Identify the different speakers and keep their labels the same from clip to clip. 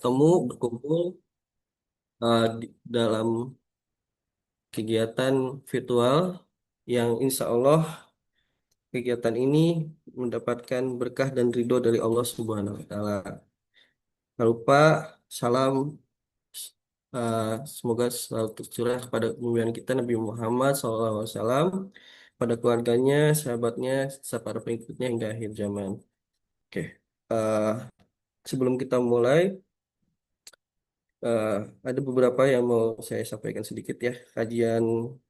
Speaker 1: bertemu, berkumpul dalam kegiatan virtual yang insya Allah kegiatan ini mendapatkan berkah dan ridho dari Allah Subhanahu wa Ta'ala. Jangan lupa salam eh, semoga selalu tercurah kepada junjungan kita Nabi Muhammad SAW, pada keluarganya, sahabatnya, serta para pengikutnya hingga akhir zaman. Oke, eh, sebelum kita mulai, eh, ada beberapa yang mau saya sampaikan sedikit ya. Kajian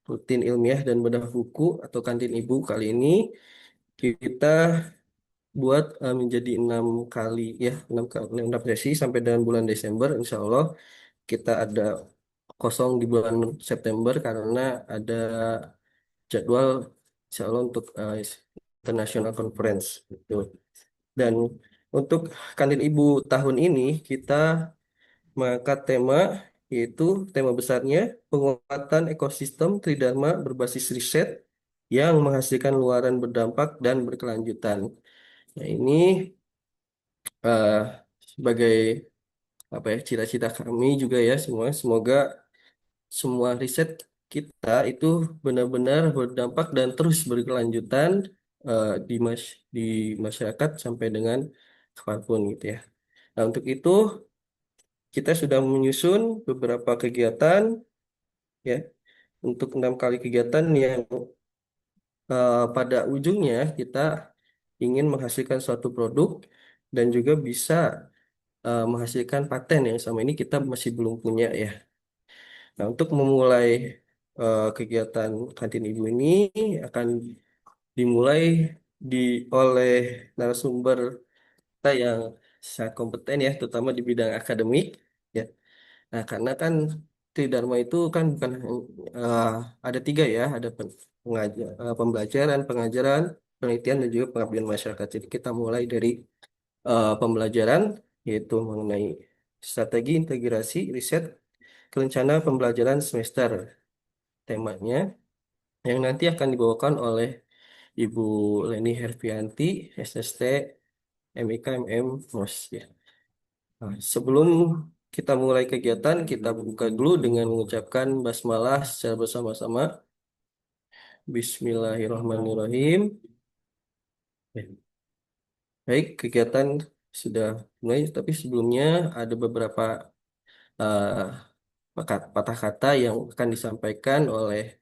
Speaker 1: rutin ilmiah dan bedah buku atau kantin ibu kali ini kita buat menjadi 6 kali ya, 6 sesi sampai dengan bulan Desember. Insya Allah kita ada kosong di bulan September karena ada jadwal insya Allah untuk International Conference gitu. Dan untuk kantin ibu tahun ini kita mengangkat tema, yaitu tema besarnya penguatan ekosistem Tridharma berbasis riset yang menghasilkan luaran berdampak dan berkelanjutan. Nah, ini eh, sebagai apa ya, cita-cita kami juga ya semua. Semoga semua riset kita itu benar-benar berdampak dan terus berkelanjutan di masyarakat sampai dengan kapanpun gitu ya. Nah, untuk itu kita sudah menyusun beberapa kegiatan ya, untuk 6 kali kegiatan yang pada ujungnya kita ingin menghasilkan suatu produk dan juga bisa menghasilkan paten yang sama ini kita masih belum punya ya. Nah, untuk memulai kegiatan kantin ibu ini akan dimulai di oleh narasumber kita yang sangat kompeten ya, terutama di bidang akademik ya. Nah, karena kan Tridharma itu kan bukan eh, ada 3 ya, ada pembelajaran, pengajaran, penelitian dan juga pengabdian masyarakat. Jadi kita mulai dari pembelajaran yaitu mengenai strategi integrasi riset rencana pembelajaran semester temanya yang nanti akan dibawakan oleh Ibu Leni Herfianti, SST, MIK, MM, MOS ya. Nah, sebelum kita mulai kegiatan, kita buka dulu dengan mengucapkan basmalah secara bersama-sama. Bismillahirrahmanirrahim. Baik, kegiatan sudah mulai, tapi sebelumnya ada beberapa eh, patah kata yang akan disampaikan oleh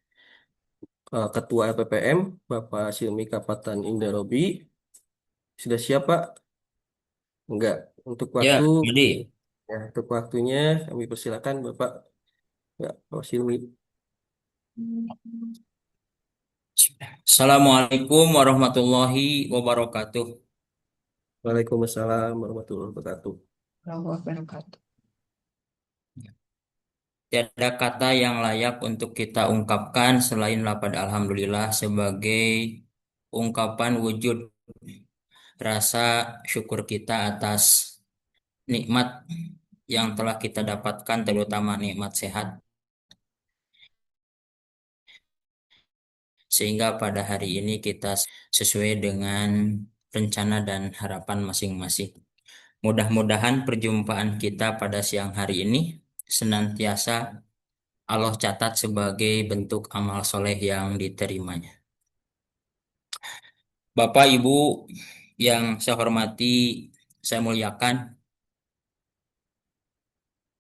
Speaker 1: Ketua LPPM, Bapak Silmi Kapatan Indarobi. Sudah siap, Pak? Enggak. Untuk waktu,
Speaker 2: Ya, jadi
Speaker 1: ya, untuk waktunya kami persilakan Bapak, ya, Pak Silmi.
Speaker 2: Assalamualaikum warahmatullahi wabarakatuh.
Speaker 1: Waalaikumsalam warahmatullahi wabarakatuh.
Speaker 3: Warahmatullahi wabarakatuh.
Speaker 2: Tiada kata yang layak untuk kita ungkapkan selain lafaz alhamdulillah sebagai ungkapan wujud rasa syukur kita atas nikmat yang telah kita dapatkan, terutama nikmat sehat, sehingga pada hari ini kita sesuai dengan rencana dan harapan masing-masing. Mudah-mudahan perjumpaan kita pada siang hari ini senantiasa Allah catat sebagai bentuk amal soleh yang diterimanya. Bapak, Ibu yang saya hormati, saya muliakan,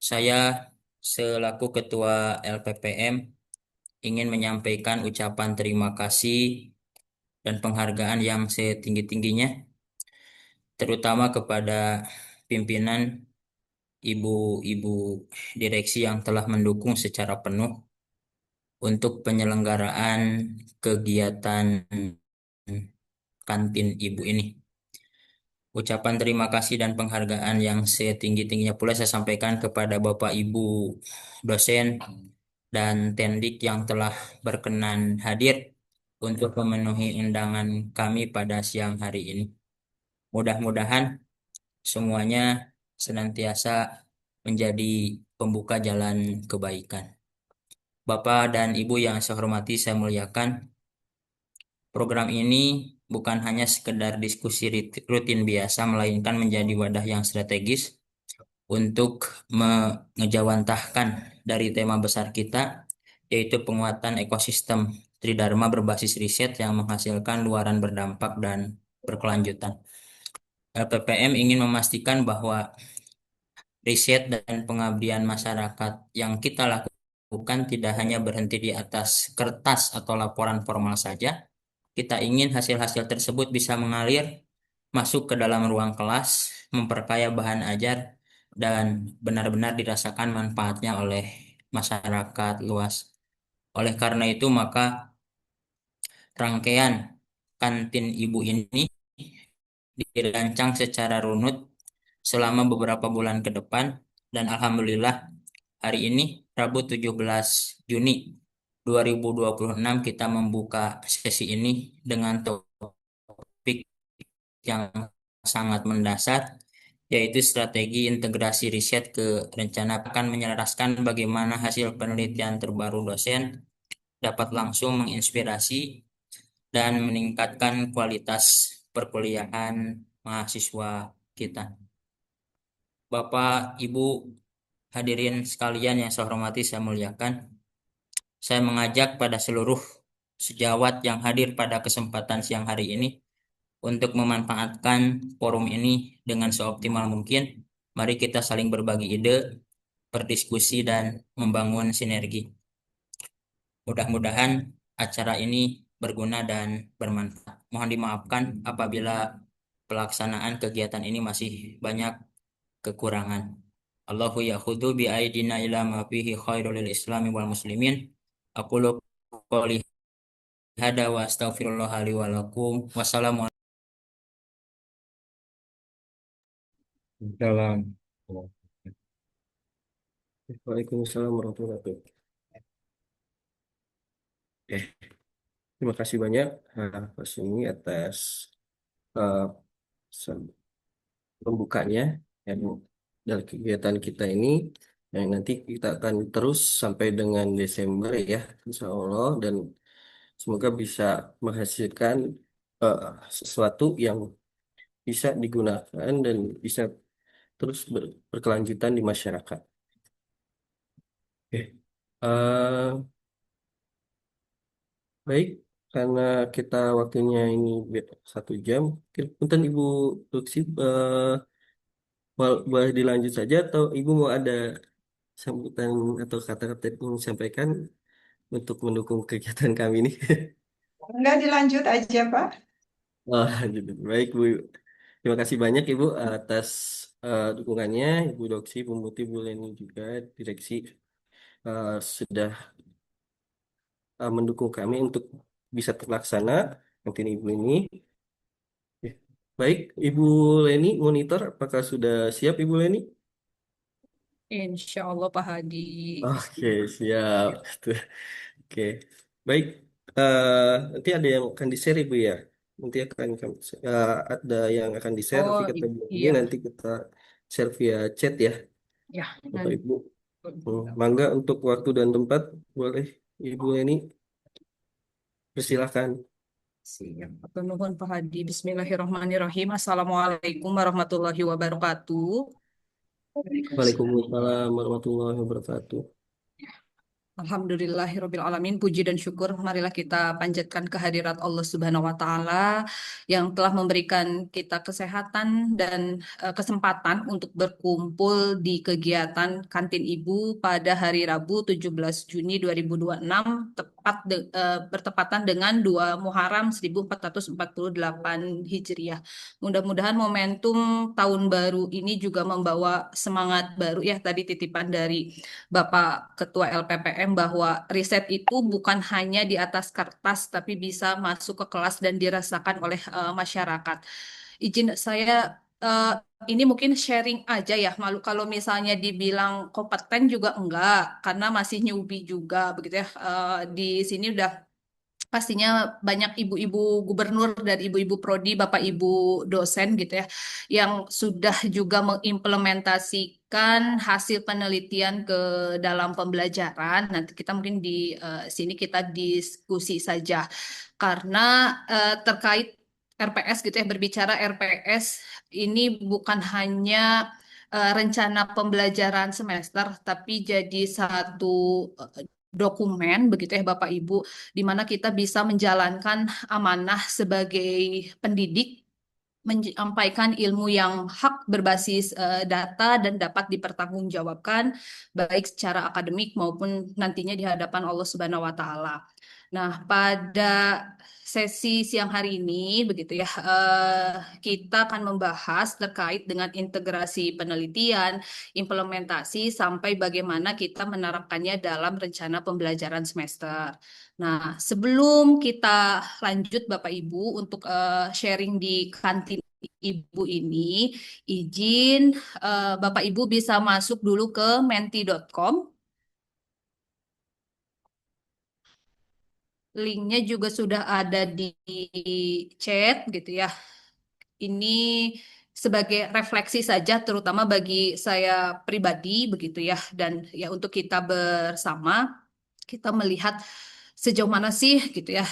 Speaker 2: saya selaku Ketua LPPM ingin menyampaikan ucapan terima kasih dan penghargaan yang setinggi-tingginya, terutama kepada pimpinan ibu-ibu direksi yang telah mendukung secara penuh untuk penyelenggaraan kegiatan kantin ibu ini. Ucapan terima kasih dan penghargaan yang setinggi-tingginya pula saya sampaikan kepada Bapak Ibu dosen dan Tendik yang telah berkenan hadir untuk memenuhi undangan kami pada siang hari ini. Mudah-mudahan semuanya senantiasa menjadi pembuka jalan kebaikan. Bapak dan Ibu yang saya hormati, saya muliakan, program ini bukan hanya sekedar diskusi rutin biasa, melainkan menjadi wadah yang strategis untuk mengejawantahkan dari tema besar kita, yaitu penguatan ekosistem Tridharma berbasis riset yang menghasilkan luaran berdampak dan berkelanjutan. LPPM ingin memastikan bahwa riset dan pengabdian masyarakat yang kita lakukan tidak hanya berhenti di atas kertas atau laporan formal saja. Kita ingin hasil-hasil tersebut bisa mengalir masuk ke dalam ruang kelas, memperkaya bahan ajar, dan benar-benar dirasakan manfaatnya oleh masyarakat luas. Oleh karena itu, maka rangkaian kantin ibu ini dirancang secara runut selama beberapa bulan ke depan, dan alhamdulillah hari ini Rabu 17 Juni 2026 kita membuka sesi ini dengan topik yang sangat mendasar, yaitu strategi integrasi riset ke rencana, akan menyelaraskan bagaimana hasil penelitian terbaru dosen dapat langsung menginspirasi dan meningkatkan kualitas perkuliahan mahasiswa kita. Bapak, Ibu, hadirin sekalian yang saya hormati, saya muliakan, saya mengajak pada seluruh sejawat yang hadir pada kesempatan siang hari ini untuk memanfaatkan forum ini dengan seoptimal mungkin. Mari kita saling berbagi ide, berdiskusi, dan membangun sinergi. Mudah-mudahan acara ini berguna dan bermanfaat. Mohon dimaafkan apabila pelaksanaan kegiatan ini masih banyak kekurangan. Allahu ya'khudhu bi aidina ila ma fihi khairul lil islami wal muslimin. Aqulu qouli hada wa astaghfirullah li wa lakum. Wassalamualaikum.
Speaker 4: Dalam
Speaker 1: Waalaikumsalam warahmatullahi wabarakatuh. Terima kasih banyak Pak Sumi atas eh, se- pembukanya yang dari kegiatan kita ini yang nanti kita akan terus sampai dengan Desember ya, Insya Allah, dan semoga bisa menghasilkan eh, sesuatu yang bisa digunakan dan bisa terus berkelanjutan di masyarakat. Oke. Eh, Baik, karena kita waktunya ini 1 jam, punten Ibu Luksi, boleh dilanjut saja atau Ibu mau ada sambutan atau kata-kata yang ingin disampaikan untuk mendukung kegiatan kami ini?
Speaker 3: Enggak dilanjut aja, Pak.
Speaker 1: Wah, gitu. Baik, Bu. Terima kasih banyak Ibu atas dukungannya, Ibu Doksi, Bu Muti, Bu Leni juga, direksi sudah mendukung kami untuk bisa terlaksana nanti Ibu ini. Ya. Baik, Ibu Leni, monitor, apakah sudah siap Ibu Leni?
Speaker 3: Insya Allah Pak Hadi.
Speaker 1: Oke, siap. Oke, baik. Eh, Nanti ada yang akan di-share Ibu ya. Nanti ada yang akan di-share,
Speaker 3: Oh
Speaker 1: nanti kata Bu ini
Speaker 3: iya,
Speaker 1: nanti kita share via chat ya,
Speaker 3: ya
Speaker 1: Bapak
Speaker 3: nanti.
Speaker 1: Ibu. Mangga untuk waktu dan tempat, boleh Ibu Leni, persilahkan.
Speaker 3: Siap. Atur nuhun Pak Hadi. Bismillahirrahmanirrahim. Assalamualaikum warahmatullahi wabarakatuh.
Speaker 1: Waalaikumsalam warahmatullahi wabarakatuh.
Speaker 3: Alhamdulillahirabbil alamin, puji dan syukur marilah kita panjatkan kehadirat Allah Subhanahu wa taala yang telah memberikan kita kesehatan dan kesempatan untuk berkumpul di kegiatan Kantin Ibu pada hari Rabu 17 Juni 2026 bertepatan dengan 2 Muharram 1448 Hijriah. Mudah-mudahan momentum tahun baru ini juga membawa semangat baru ya, tadi titipan dari Bapak Ketua LPPM bahwa riset itu bukan hanya di atas kertas tapi bisa masuk ke kelas dan dirasakan oleh masyarakat. Izin saya ini mungkin sharing aja ya, malu kalau misalnya dibilang kompeten juga enggak karena masih newbie juga begitu ya. Di sini udah pastinya banyak ibu-ibu gubernur dan ibu-ibu prodi, bapak ibu dosen gitu ya, yang sudah juga mengimplementasikan hasil penelitian ke dalam pembelajaran. Nanti kita mungkin di sini kita diskusi saja karena terkait RPS gitu ya, berbicara RPS ini bukan hanya rencana pembelajaran semester, tapi jadi satu dokumen begitu ya Bapak Ibu, di mana kita bisa menjalankan amanah sebagai pendidik, menyampaikan ilmu yang hak berbasis data dan dapat dipertanggungjawabkan baik secara akademik maupun nantinya di hadapan Allah Subhanahu wa taala. Nah, pada sesi siang hari ini begitu ya, kita akan membahas terkait dengan integrasi penelitian, implementasi sampai bagaimana kita menerapkannya dalam rencana pembelajaran semester. Nah, sebelum kita lanjut Bapak Ibu untuk sharing di kantin Ibu ini, izin Bapak Ibu bisa masuk dulu ke menti.com. Linknya juga sudah ada di chat gitu ya. Ini sebagai refleksi saja, terutama bagi saya pribadi begitu ya. Dan ya untuk kita bersama, kita melihat sejauh mana sih gitu ya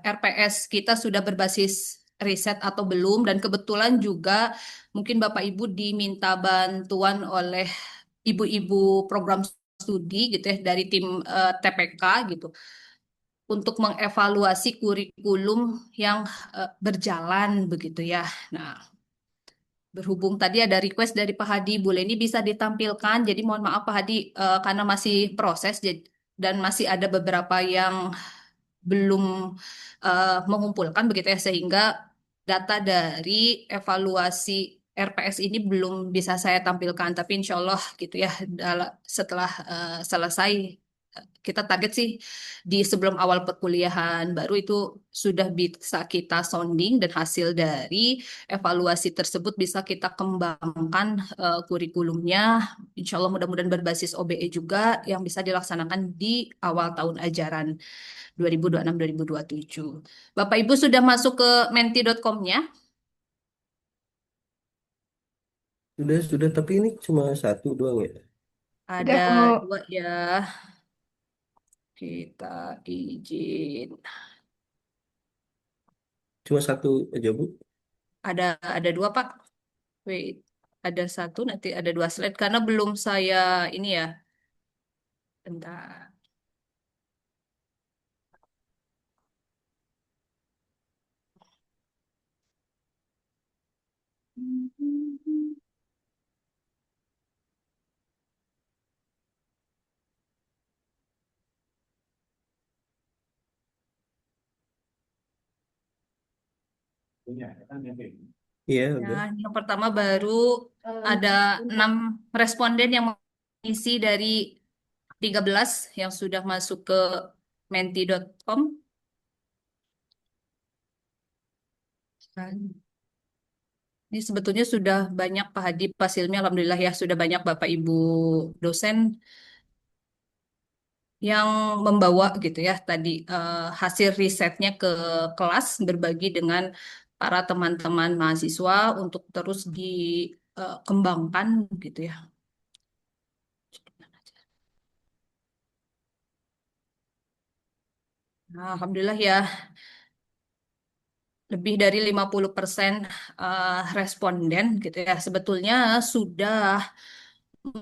Speaker 3: RPS kita sudah berbasis riset atau belum. Dan kebetulan juga mungkin Bapak Ibu diminta bantuan oleh ibu-ibu program studi gitu ya dari tim TPK gitu untuk mengevaluasi kurikulum yang berjalan begitu ya. Nah, berhubung tadi ada request dari Pak Hadi, Bu Leni bisa ditampilkan. Jadi mohon maaf Pak Hadi karena masih proses dan masih ada beberapa yang belum mengumpulkan begitu ya sehingga data dari evaluasi RPS ini belum bisa saya tampilkan. Tapi insya Allah gitu ya setelah selesai kita target sih di sebelum awal perkuliahan baru itu sudah bisa kita sounding dan hasil dari evaluasi tersebut bisa kita kembangkan kurikulumnya. Insya Allah mudah-mudahan berbasis OBE juga yang bisa dilaksanakan di awal tahun ajaran 2026-2027. Bapak Ibu sudah masuk ke menti.com-nya?
Speaker 1: Sudah, tapi ini cuma satu doang ya.
Speaker 3: Ada
Speaker 4: mau
Speaker 3: dua ya. Kita izin.
Speaker 1: Cuma satu aja, Bu.
Speaker 3: Ada dua Pak. Wait, ada satu nanti ada dua slide karena belum saya ini ya. Bentar.
Speaker 1: Iya,
Speaker 3: Nah,
Speaker 1: udah.
Speaker 3: yang pertama baru ada 6 responden yang mengisi dari 13 yang sudah masuk ke menti.com. Ini sebetulnya sudah banyak Pak Hadi, Pak Silmi, Alhamdulillah ya sudah banyak Bapak Ibu dosen yang membawa gitu ya tadi hasil risetnya ke kelas berbagi dengan para teman-teman mahasiswa untuk terus dikembangkan gitu ya. Nah, Alhamdulillah ya lebih dari 50% responden gitu ya sebetulnya sudah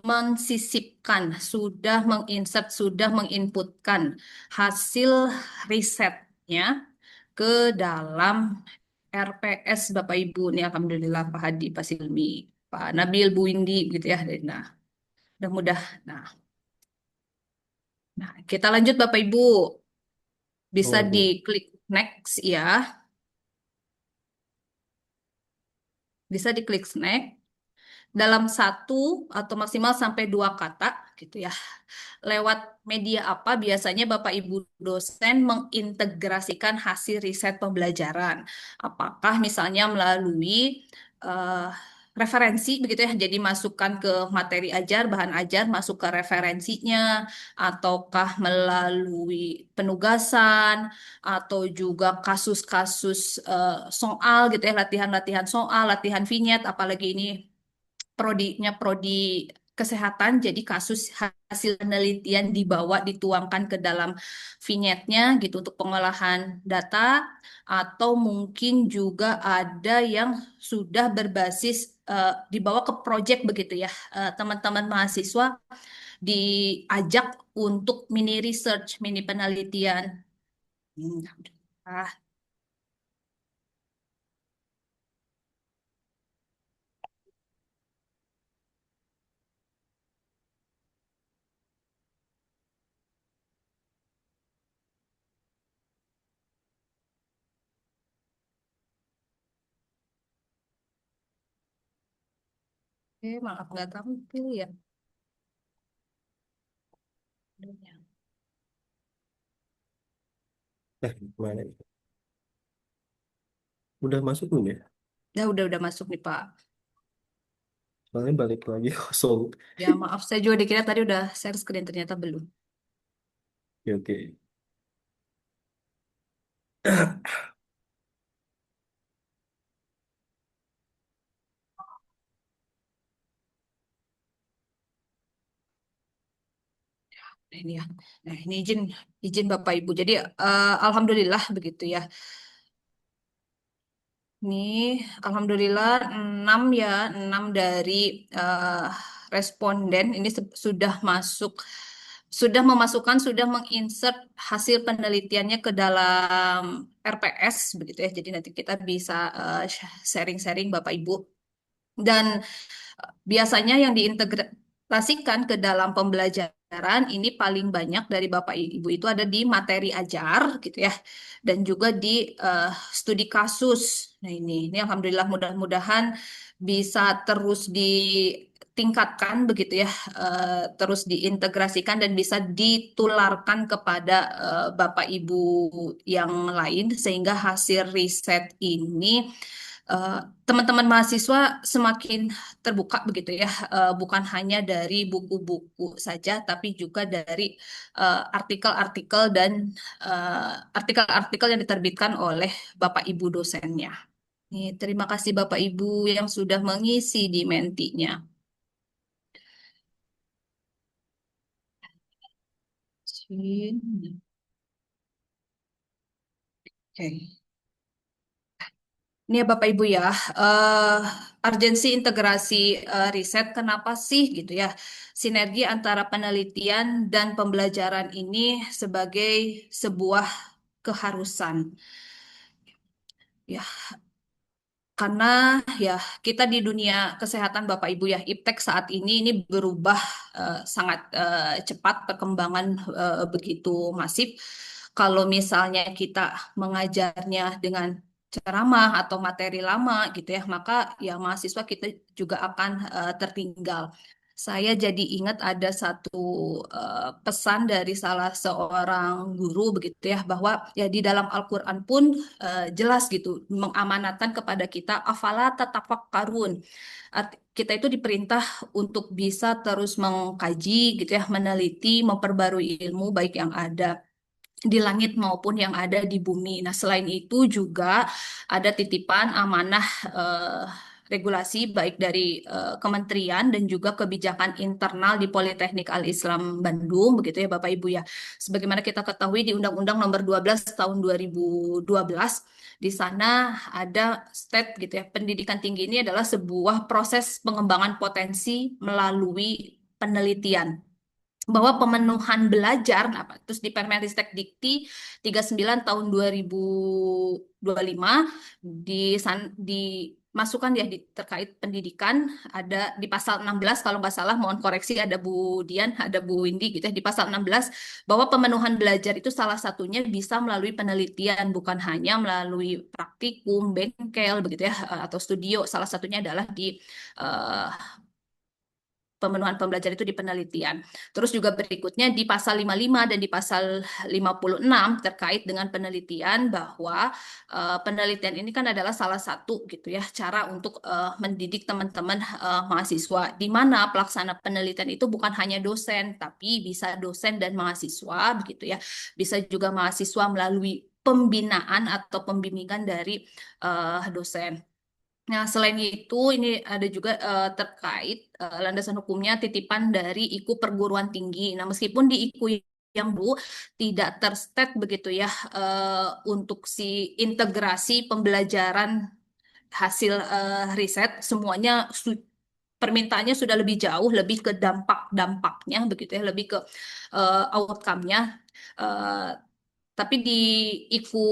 Speaker 3: mensisipkan, sudah menginsert, sudah menginputkan hasil risetnya ke dalam RPS Bapak Ibu nih Alhamdulillah Pak Hadi, Pak Silmi, Pak Nabil, Bu Windy gitu ya. Nah, mudah-mudah. Nah, kita lanjut Bapak Ibu. Bisa
Speaker 1: Boleh, Bu.
Speaker 3: diklik next ya. Bisa diklik next dalam satu atau maksimal sampai dua kata gitu ya. Lewat media apa biasanya Bapak Ibu dosen mengintegrasikan hasil riset pembelajaran? Apakah misalnya melalui eh, referensi begitu ya, jadi masukkan ke materi ajar, bahan ajar, masuk ke referensinya, ataukah melalui penugasan, atau juga kasus-kasus soal gitu ya, latihan-latihan soal, latihan vinyet, apalagi ini prodinya prodi kesehatan. Jadi kasus hasil penelitian dibawa dituangkan ke dalam vignette-nya gitu untuk pengolahan data, atau mungkin juga ada yang sudah berbasis dibawa ke project begitu ya. Teman-teman mahasiswa diajak untuk mini research, mini penelitian. Alhamdulillah. Maaf nggak tampil ya.
Speaker 1: Gimana nih? Udah masuk belum ya?
Speaker 3: Ya udah masuk nih Pak.
Speaker 1: Soalnya balik lagi kosong.
Speaker 3: Ya maaf, saya juga dikira tadi udah share screen, ternyata belum.
Speaker 1: Ya, oke.
Speaker 3: Nah, ini ya. Nah, ini izin izin Bapak Ibu. Jadi alhamdulillah begitu ya. Ini alhamdulillah 6 ya, 6 dari eh, responden ini sudah memasukkan, sudah menginsert hasil penelitiannya ke dalam RPS begitu ya. Jadi nanti kita bisa sharing-sharing Bapak Ibu. Dan biasanya yang diintegrasikan ke dalam pembelajaran ini paling banyak dari Bapak Ibu itu ada di materi ajar gitu ya, dan juga di studi kasus. Nah ini alhamdulillah, mudah-mudahan bisa terus ditingkatkan begitu ya, terus diintegrasikan dan bisa ditularkan kepada Bapak Ibu yang lain, sehingga hasil riset ini eh, teman-teman mahasiswa semakin terbuka begitu ya, bukan hanya dari buku-buku saja, tapi juga dari artikel-artikel dan artikel-artikel yang diterbitkan oleh Bapak Ibu dosennya. Nih, terima kasih Bapak Ibu yang sudah mengisi di Mentinya. Oke. Ini ya Bapak Ibu ya, eh urgensi integrasi riset, kenapa sih gitu ya, sinergi antara penelitian dan pembelajaran ini sebagai sebuah keharusan. Ya, karena ya kita di dunia kesehatan Bapak Ibu ya, iptek saat ini berubah sangat cepat, perkembangan begitu masif. Kalau misalnya kita mengajarnya dengan ceramah atau materi lama gitu ya, maka ya mahasiswa kita juga akan tertinggal. Saya jadi ingat ada satu pesan dari salah seorang guru begitu ya, bahwa ya di dalam Al-Qur'an pun jelas gitu mengamanatkan kepada kita afala tatafakkarun. Kita itu diperintah untuk bisa terus mengkaji gitu ya, meneliti, memperbarui ilmu baik yang ada di langit maupun yang ada di bumi. Nah, selain itu juga ada titipan amanah eh, regulasi baik dari kementerian dan juga kebijakan internal di Politeknik Al-Islam Bandung begitu ya Bapak Ibu ya. Sebagaimana kita ketahui di Undang-Undang Nomor 12 Tahun 2012, di sana ada state gitu ya. Pendidikan tinggi ini adalah sebuah proses pengembangan potensi melalui penelitian, bahwa pemenuhan belajar, nah, terus di Permenristek Dikti 39 tahun 2025 dimasukkan ya terkait pendidikan, ada di pasal 16 kalau nggak salah, mohon koreksi ada Bu Dian, ada Bu Windy gitu ya, di pasal 16 bahwa pemenuhan belajar itu salah satunya bisa melalui penelitian, bukan hanya melalui praktikum, bengkel begitu ya, atau studio. Salah satunya adalah di eh, pemenuhan pembelajaran itu di penelitian. Terus juga berikutnya di pasal 55 dan di pasal 56 terkait dengan penelitian, bahwa penelitian ini kan adalah salah satu gitu ya cara untuk mendidik teman-teman mahasiswa, di mana pelaksana penelitian itu bukan hanya dosen, tapi bisa dosen dan mahasiswa begitu ya. Bisa juga mahasiswa melalui pembinaan atau pembimbingan dari dosen. Nah, selain itu, ini ada juga terkait landasan hukumnya titipan dari IKU perguruan tinggi. Nah, meskipun di IKU yang dulu tidak terstate begitu ya untuk si integrasi pembelajaran hasil riset, semuanya permintaannya sudah lebih jauh, lebih ke dampak-dampaknya begitu ya, lebih ke outcome-nya. Eh, tapi di IKU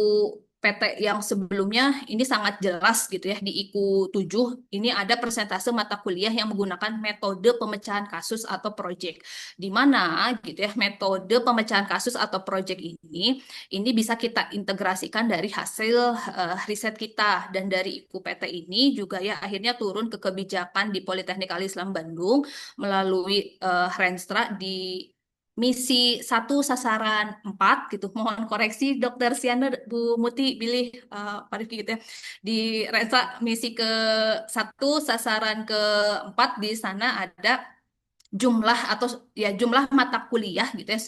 Speaker 3: PT yang sebelumnya ini sangat jelas gitu ya, di IKU 7 ini ada persentase mata kuliah yang menggunakan metode pemecahan kasus atau project. Di mana gitu ya, metode pemecahan kasus atau project ini bisa kita integrasikan dari hasil riset kita, dan dari IKU PT ini juga ya akhirnya turun ke kebijakan di Politeknik Al Islam Bandung melalui Renstra di misi 1 sasaran 4 gitu. Mohon koreksi Dokter Siana, Bu Muti, pilih Pak Rifki gitu ya. Di Renstra misi ke 1 sasaran ke 4 di sana ada jumlah atau ya jumlah mata kuliah gitu ya,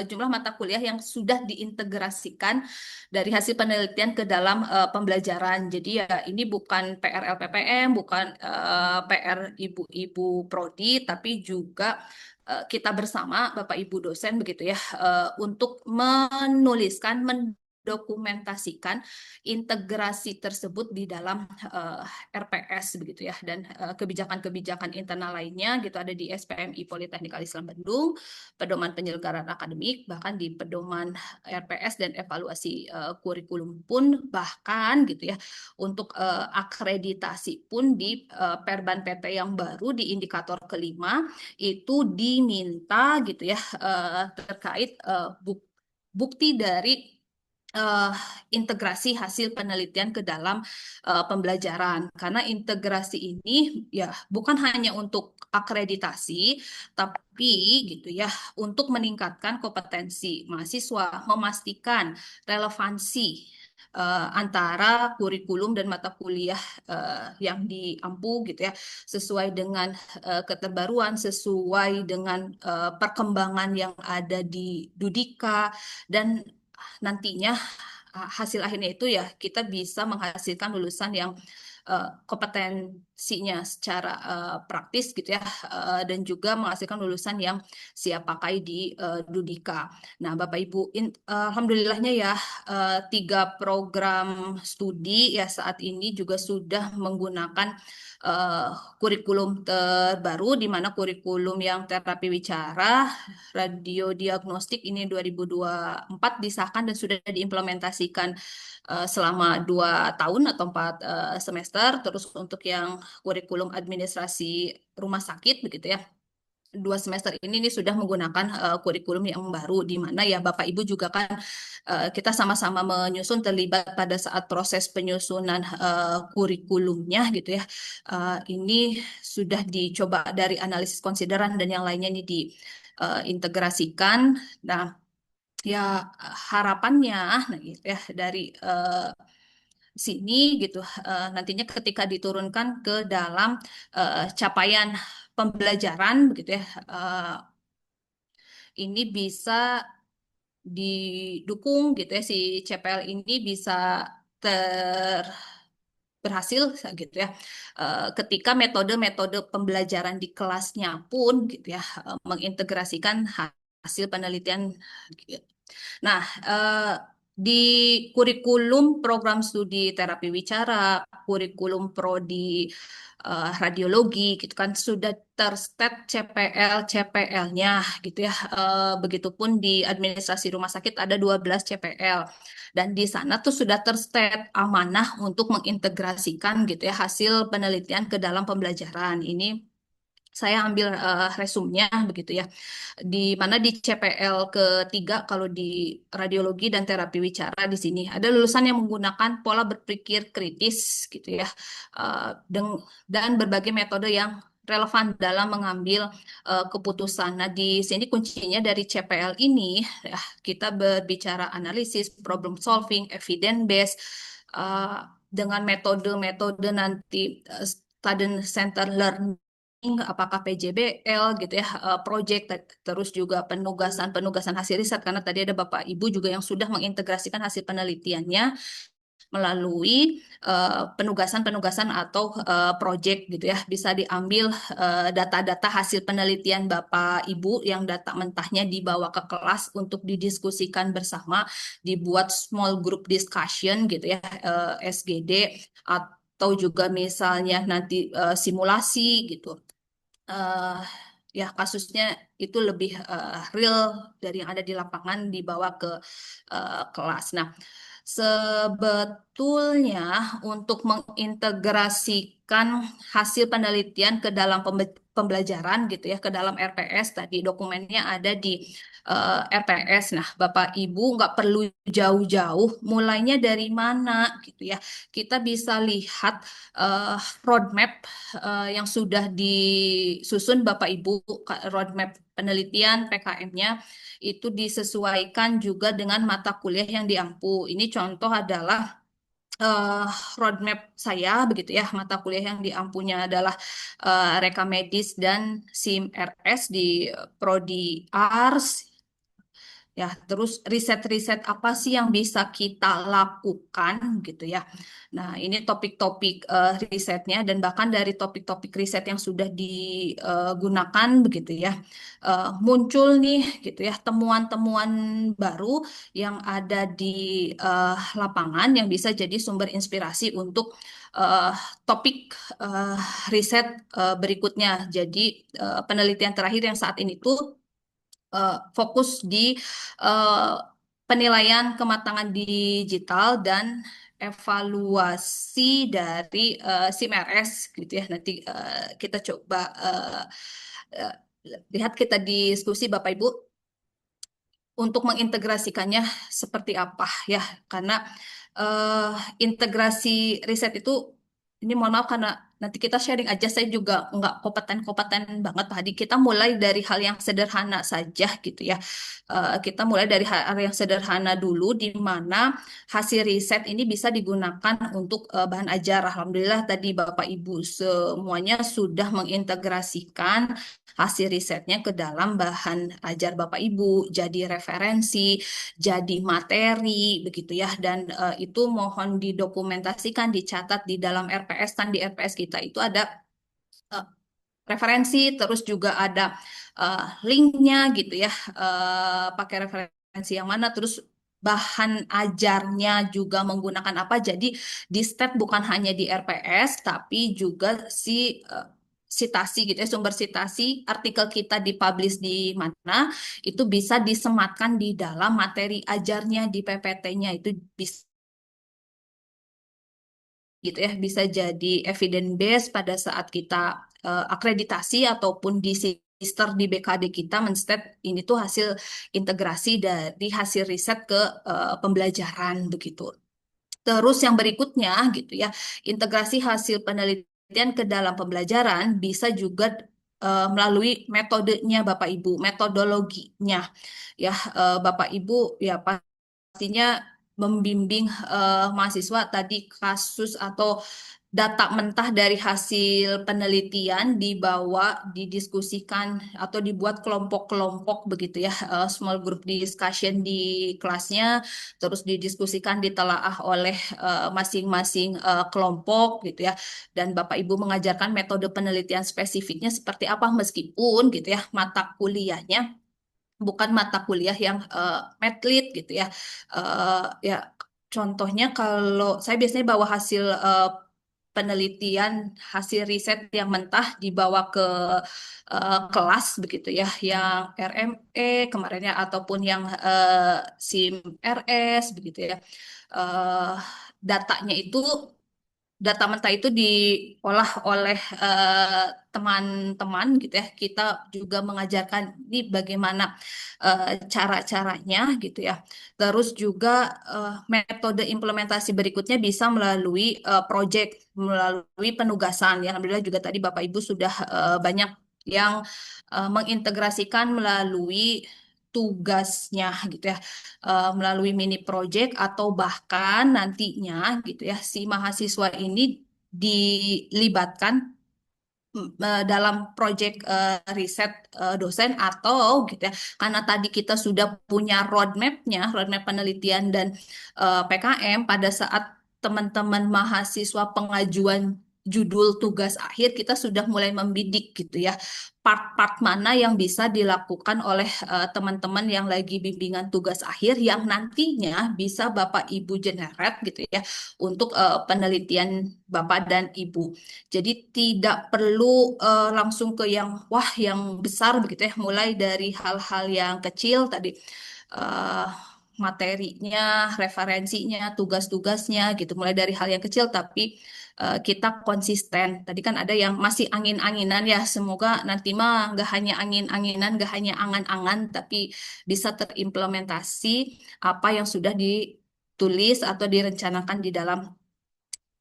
Speaker 3: jumlah mata kuliah yang sudah diintegrasikan dari hasil penelitian ke dalam pembelajaran. Jadi ya ini bukan PR LPPM, bukan PR ibu-ibu prodi, tapi juga kita bersama Bapak Ibu dosen begitu ya, untuk menuliskan, mendokumentasikan integrasi tersebut di dalam RPS begitu ya, dan kebijakan-kebijakan internal lainnya gitu ada di SPMI Politeknik Al Islam Bandung, pedoman penyelenggaraan akademik, bahkan di pedoman RPS dan evaluasi kurikulum pun, bahkan gitu ya untuk akreditasi pun di Perban PT yang baru di indikator kelima itu diminta gitu ya terkait bukti dari eh, integrasi hasil penelitian ke dalam pembelajaran. Karena integrasi ini ya bukan hanya untuk akreditasi, tapi gitu ya untuk meningkatkan kompetensi mahasiswa, memastikan relevansi antara kurikulum dan mata kuliah yang diampu gitu ya, sesuai dengan keterbaruan, sesuai dengan perkembangan yang ada di Dudika, dan nantinya hasil akhirnya itu ya kita bisa menghasilkan lulusan yang kompetensinya secara praktis gitu ya, dan juga menghasilkan lulusan yang siap pakai di Dudika. Nah, Bapak Ibu, alhamdulillahnya ya 3 program studi ya saat ini juga sudah menggunakan eh, kurikulum terbaru, di mana kurikulum yang terapi wicara, radio diagnostik ini 2024 disahkan dan sudah diimplementasikan selama 2 tahun atau 4 semester. Terus untuk yang kurikulum administrasi rumah sakit begitu ya, 2 semester ini sudah menggunakan kurikulum yang baru, di mana ya Bapak Ibu juga kan kita sama-sama menyusun, terlibat pada saat proses penyusunan kurikulumnya gitu ya. Ini sudah dicoba dari analisis konsideran dan yang lainnya ini diintegrasikan. Nah, ya harapannya nah gitu ya dari sini gitu nantinya ketika diturunkan ke dalam capaian pembelajaran begitu ya, ini bisa didukung gitu ya, si CPL ini bisa ter berhasil gitu ya. Ketika metode-metode pembelajaran di kelasnya pun gitu ya mengintegrasikan hasil penelitian. Nah, di kurikulum program studi terapi wicara, kurikulum prodi radiologi gitu kan sudah terstat CPL-CPL-nya gitu ya. Begitupun di administrasi rumah sakit ada 12 CPL. Dan di sana tuh sudah terstat amanah untuk mengintegrasikan gitu ya hasil penelitian ke dalam pembelajaran. Ini saya ambil resumnya begitu ya, di mana di CPL ketiga kalau di radiologi dan terapi wicara di sini ada lulusan yang menggunakan pola berpikir kritis gitu ya, dan berbagai metode yang relevan dalam mengambil keputusan. Nah, di sini kuncinya dari CPL ini ya, kita berbicara analisis, problem solving, evidence based dengan metode-metode nanti student center learning, apakah PJBL gitu ya, project, terus juga penugasan hasil riset, karena tadi ada Bapak Ibu juga yang sudah mengintegrasikan hasil penelitiannya melalui penugasan-penugasan atau project gitu ya. Bisa diambil data-data hasil penelitian Bapak Ibu yang data mentahnya dibawa ke kelas untuk didiskusikan bersama, dibuat small group discussion gitu ya, SGD, atau juga misalnya nanti simulasi gitu. eh Ya kasusnya itu lebih real dari yang ada di lapangan dibawa ke kelas. Nah, sebetulnya untuk mengintegrasikan hasil penelitian ke dalam pembelajaran gitu ya, ke dalam RPS tadi dokumennya ada di RPS. Nah, Bapak Ibu nggak perlu jauh-jauh, mulainya dari mana gitu ya. Kita bisa lihat eh, roadmap yang sudah disusun Bapak Ibu, roadmap penelitian PKM-nya itu disesuaikan juga dengan mata kuliah yang diampu. Ini contoh adalah eh, roadmap saya begitu ya, mata kuliah yang diampunya adalah Reka Medis dan SIM RS di Prodi Ars. Ya, terus riset-riset apa sih yang bisa kita lakukan gitu ya. Nah, ini topik-topik risetnya dan bahkan dari topik-topik riset yang sudah digunakan begitu ya. Muncul nih gitu ya temuan-temuan baru yang ada di lapangan yang bisa jadi sumber inspirasi untuk eh, topik eh, riset berikutnya. Jadi penelitian terakhir yang saat ini tuh fokus di eh, penilaian kematangan digital dan evaluasi dari SIM-RS gitu ya. Nanti kita coba eh, lihat, kita diskusi Bapak Ibu untuk mengintegrasikannya seperti apa ya, karena eh, integrasi riset itu, ini mohon maaf karena nanti kita sharing aja, saya juga nggak kompeten-kompeten banget Pak Hadi. Kita mulai dari hal yang sederhana saja gitu ya. Kita mulai dari hal yang sederhana dulu, di mana hasil riset ini bisa digunakan untuk bahan ajar. Alhamdulillah tadi Bapak Ibu semuanya sudah mengintegrasikan hasil risetnya ke dalam bahan ajar Bapak Ibu, jadi referensi, jadi materi, begitu ya. Dan itu mohon didokumentasikan, dicatat di dalam RPS. Kan di RPS kita itu ada eh, referensi, terus juga ada linknya gitu ya. Pakai referensi yang mana, terus bahan ajarnya juga menggunakan apa. Jadi di step bukan hanya di RPS, tapi juga sitasi gitu ya, sumber sitasi artikel kita dipublish di mana, itu bisa disematkan di dalam materi ajarnya di PPT-nya. Itu bisa gitu ya, bisa jadi evidence base pada saat kita akreditasi ataupun di sister di BKD kita menstat ini tuh hasil integrasi dari hasil riset ke pembelajaran begitu. Terus yang berikutnya gitu ya, integrasi hasil penelitian ke dalam pembelajaran bisa juga melalui metodenya Bapak Ibu, metodologinya ya. Bapak Ibu ya pastinya membimbing mahasiswa tadi kasus atau data mentah dari hasil penelitian dibawa, didiskusikan atau dibuat kelompok-kelompok begitu ya, small group discussion di kelasnya, terus didiskusikan, ditelaah oleh masing-masing kelompok gitu ya. Dan Bapak Ibu mengajarkan metode penelitian spesifiknya seperti apa, meskipun gitu ya mata kuliahnya bukan mata kuliah yang medlit gitu ya. Ya contohnya kalau saya biasanya bawa hasil penelitian, hasil riset yang mentah dibawa ke kelas begitu ya, yang RME kemarinnya ataupun yang SIM RS begitu ya. Eh, Datanya itu, data mentah itu diolah oleh teman-teman gitu ya. Kita juga mengajarkan ini bagaimana cara-caranya gitu ya. Terus juga metode implementasi berikutnya bisa melalui project, melalui penugasan. Ya, alhamdulillah juga tadi Bapak Ibu sudah banyak yang mengintegrasikan melalui tugasnya gitu ya, melalui mini project atau bahkan nantinya gitu ya si mahasiswa ini dilibatkan dalam proyek riset dosen atau gitu ya, karena tadi kita sudah punya roadmap penelitian dan PKM pada saat teman-teman mahasiswa pengajuan judul tugas akhir, kita sudah mulai membidik gitu ya, part-part mana yang bisa dilakukan oleh teman-teman yang lagi bimbingan tugas akhir yang nantinya bisa Bapak Ibu generate gitu ya untuk penelitian Bapak dan Ibu. Jadi tidak perlu langsung ke yang wah yang besar begitu ya, mulai dari hal-hal yang kecil tadi, eh, materinya, referensinya, tugas-tugasnya gitu. Mulai dari hal yang kecil tapi kita konsisten. Tadi kan ada yang masih angin-anginan ya. Semoga nanti mah nggak hanya angin-anginan, nggak hanya angan-angan, tapi bisa terimplementasi apa yang sudah ditulis atau direncanakan di dalam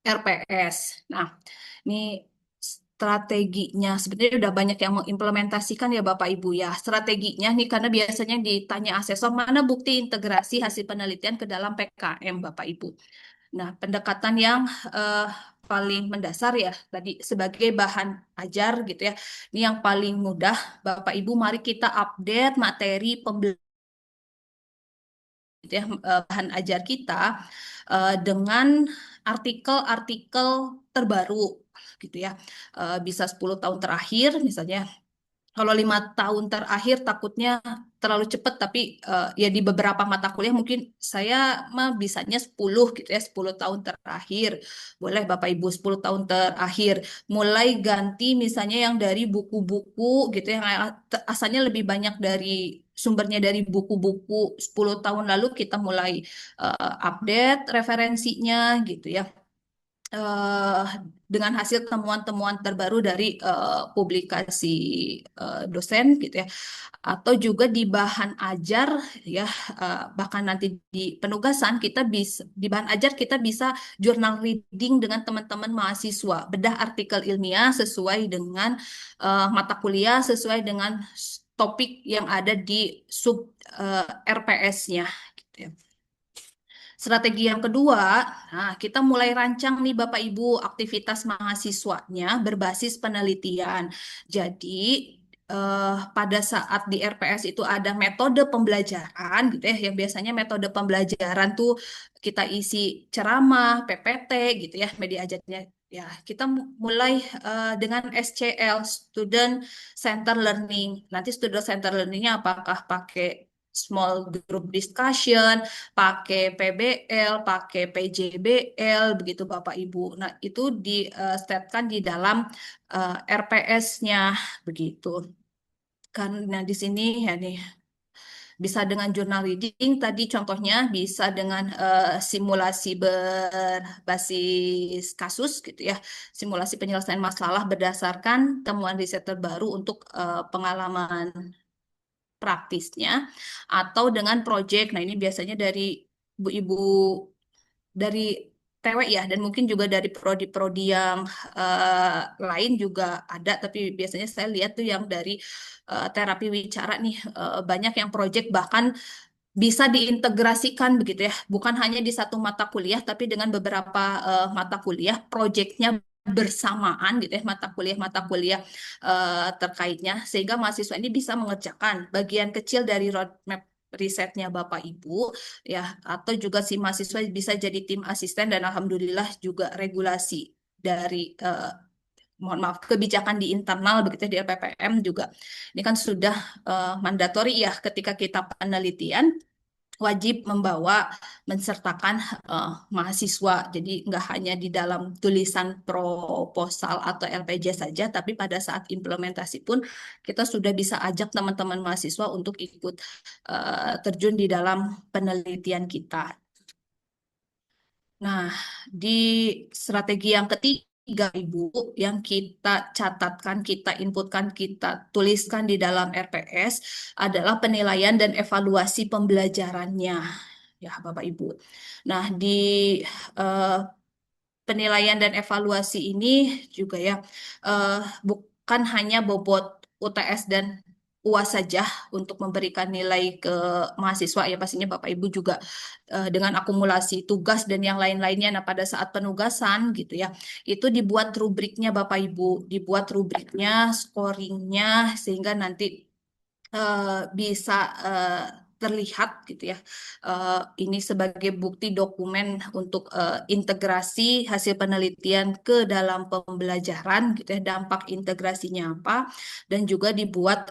Speaker 3: RPS. Nah, ini strateginya sebenarnya udah banyak yang mengimplementasikan ya Bapak Ibu ya. Strateginya nih karena biasanya ditanya asesor mana bukti integrasi hasil penelitian ke dalam PKM Bapak Ibu. Nah, pendekatan yang eh, paling mendasar ya tadi sebagai bahan ajar gitu ya. Ini yang paling mudah Bapak Ibu mari kita update materi pembelajaran gitu ya, bahan ajar kita dengan artikel-artikel terbaru gitu ya. Bisa 10 tahun terakhir misalnya. Kalau 5 tahun terakhir takutnya terlalu cepat, tapi ya di beberapa mata kuliah mungkin saya mah bisanya 10 gitu ya, 10 tahun terakhir. Boleh Bapak Ibu 10 tahun terakhir. Mulai ganti misalnya yang dari buku-buku gitu yang asalnya lebih banyak dari sumbernya dari buku-buku 10 tahun lalu kita mulai update referensinya gitu ya, eh, dengan hasil temuan-temuan terbaru dari publikasi dosen gitu ya, atau juga di bahan ajar ya, bahkan nanti di penugasan kita bisa di bahan ajar kita bisa journal reading dengan teman-teman mahasiswa, bedah artikel ilmiah sesuai dengan mata kuliah, sesuai dengan topik yang ada di sub RPS-nya gitu ya. Strategi yang kedua, nah kita mulai rancang nih Bapak Ibu aktivitas mahasiswanya berbasis penelitian. Jadi pada saat di RPS itu ada metode pembelajaran gitu ya, yang biasanya metode pembelajaran tuh kita isi ceramah, PPT gitu ya, media ajarnya. Ya, kita mulai dengan SCL, Student Center Learning. Nanti Student Center Learningnya apakah pakai small group discussion, pakai PBL, pakai PJBL, begitu Bapak Ibu. Nah, itu di-statekan di dalam RPS-nya, begitu. Karena di sini ya nih, bisa dengan journal reading, tadi contohnya bisa dengan simulasi berbasis kasus gitu ya, simulasi penyelesaian masalah berdasarkan temuan riset terbaru untuk pengalaman praktisnya, atau dengan proyek. Nah, ini biasanya dari ibu-ibu dari TW ya, dan mungkin juga dari prodi-prodi yang lain juga ada, tapi biasanya saya lihat tuh yang dari terapi wicara nih, banyak yang proyek bahkan bisa diintegrasikan begitu ya, bukan hanya di satu mata kuliah, tapi dengan beberapa mata kuliah, proyeknya bersamaan gitu ya, mata kuliah terkaitnya, sehingga mahasiswa ini bisa mengerjakan bagian kecil dari roadmap risetnya Bapak Ibu ya, atau juga si mahasiswa bisa jadi tim asisten, dan alhamdulillah juga regulasi dari mohon maaf kebijakan di internal begitu ya, di LPPM juga ini kan sudah mandatori ya, ketika kita penelitian wajib membawa mensertakan mahasiswa. Jadi nggak hanya di dalam tulisan proposal atau LPJ saja, tapi pada saat implementasi pun kita sudah bisa ajak teman-teman mahasiswa untuk ikut terjun di dalam penelitian kita. Nah, di strategi yang ketiga, Ibu, yang kita catatkan, kita inputkan, kita tuliskan di dalam RPS adalah penilaian dan evaluasi pembelajarannya. Ya, Bapak Ibu. Nah, di eh, penilaian dan evaluasi ini juga ya, eh, bukan hanya bobot UTS dan UAS saja untuk memberikan nilai ke mahasiswa ya, pastinya Bapak Ibu juga dengan akumulasi tugas dan yang lain-lainnya. Nah, pada saat penugasan gitu ya, itu dibuat rubriknya Bapak Ibu, dibuat rubriknya, scoringnya, sehingga nanti bisa terlihat gitu ya. Ini sebagai bukti dokumen untuk integrasi hasil penelitian ke dalam pembelajaran gitu ya, dampak integrasinya apa, dan juga dibuat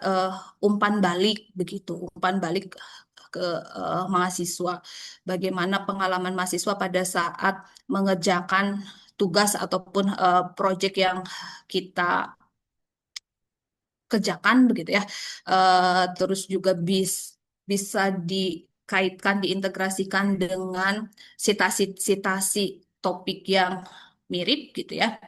Speaker 3: umpan balik begitu, umpan balik ke mahasiswa. Bagaimana pengalaman mahasiswa pada saat mengerjakan tugas ataupun proyek yang kita kerjakan begitu ya. Terus juga bisa dikaitkan, diintegrasikan dengan sitasi-sitasi topik yang mirip gitu ya.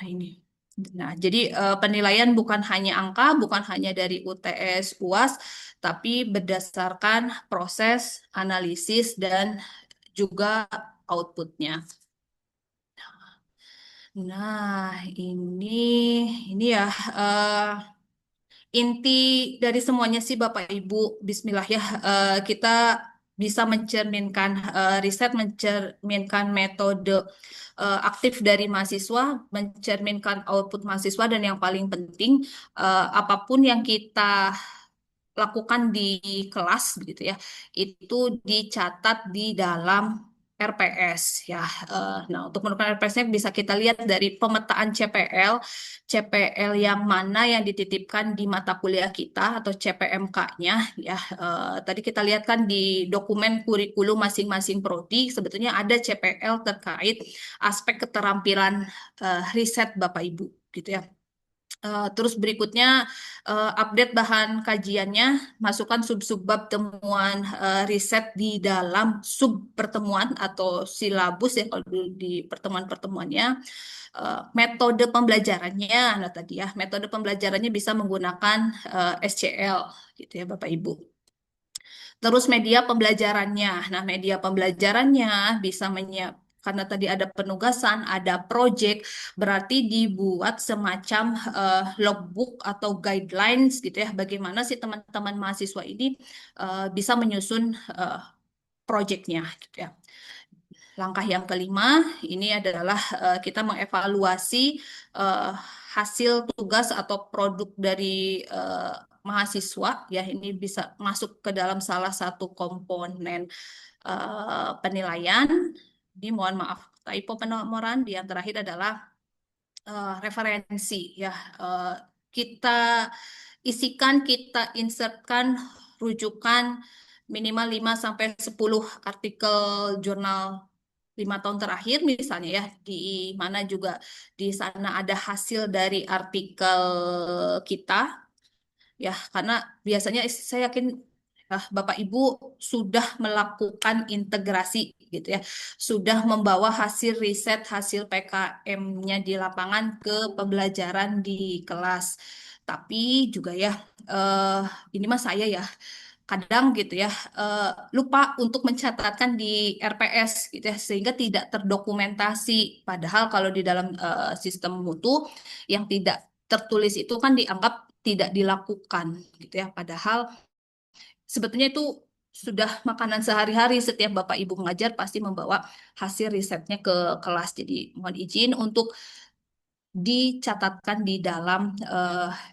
Speaker 3: Nah ini. Nah, jadi penilaian bukan hanya angka, bukan hanya dari UTS, UAS, tapi berdasarkan proses, analisis, dan juga outputnya. Nah, ini ya inti dari semuanya sih Bapak Ibu. Bismillah ya, kita bisa mencerminkan riset, mencerminkan metode aktif dari mahasiswa, mencerminkan output mahasiswa, dan yang paling penting apapun yang kita lakukan di kelas begitu ya, itu dicatat di dalam RPS ya. Nah, untuk menentukan RPS-nya bisa kita lihat dari pemetaan CPL, CPL yang mana yang dititipkan di mata kuliah kita atau CPMK-nya ya. Tadi kita lihat kan di dokumen kurikulum masing-masing prodi sebetulnya ada CPL terkait aspek keterampilan riset Bapak Ibu gitu ya. Terus berikutnya update bahan kajiannya, masukkan sub-subbab temuan riset di dalam sub pertemuan atau silabus ya kalau dulu di pertemuan-pertemuannya. Metode pembelajarannya, nah tadi ya, metode pembelajarannya bisa menggunakan SCL gitu ya Bapak Ibu. Terus media pembelajarannya. Nah, media pembelajarannya bisa karena tadi ada penugasan, ada project, berarti dibuat semacam logbook atau guidelines gitu ya. Bagaimana sih teman-teman mahasiswa ini bisa menyusun projectnya gitu ya. Langkah yang kelima ini adalah kita mengevaluasi eh, hasil tugas atau produk dari mahasiswa ya, ini bisa masuk ke dalam salah satu komponen penilaian. Ini mohon maaf typo penomoran. Yang terakhir adalah referensi ya. Eh, kita isikan, kita insertkan rujukan minimal 5 sampai 10 artikel jurnal 5 tahun terakhir misalnya ya, di mana juga di sana ada hasil dari artikel kita ya, karena biasanya saya yakin Bapak Ibu sudah melakukan integrasi gitu ya, sudah membawa hasil riset, hasil PKM-nya di lapangan ke pembelajaran di kelas. Tapi juga ya, eh, ini mah saya ya kadang gitu ya eh, lupa untuk mencatatkan di RPS gitu ya, sehingga tidak terdokumentasi. Padahal kalau di dalam sistem mutu yang tidak tertulis itu kan dianggap tidak dilakukan gitu ya. Padahal sebetulnya itu sudah makanan sehari-hari, setiap Bapak Ibu mengajar pasti membawa hasil risetnya ke kelas. Jadi mohon izin untuk dicatatkan di dalam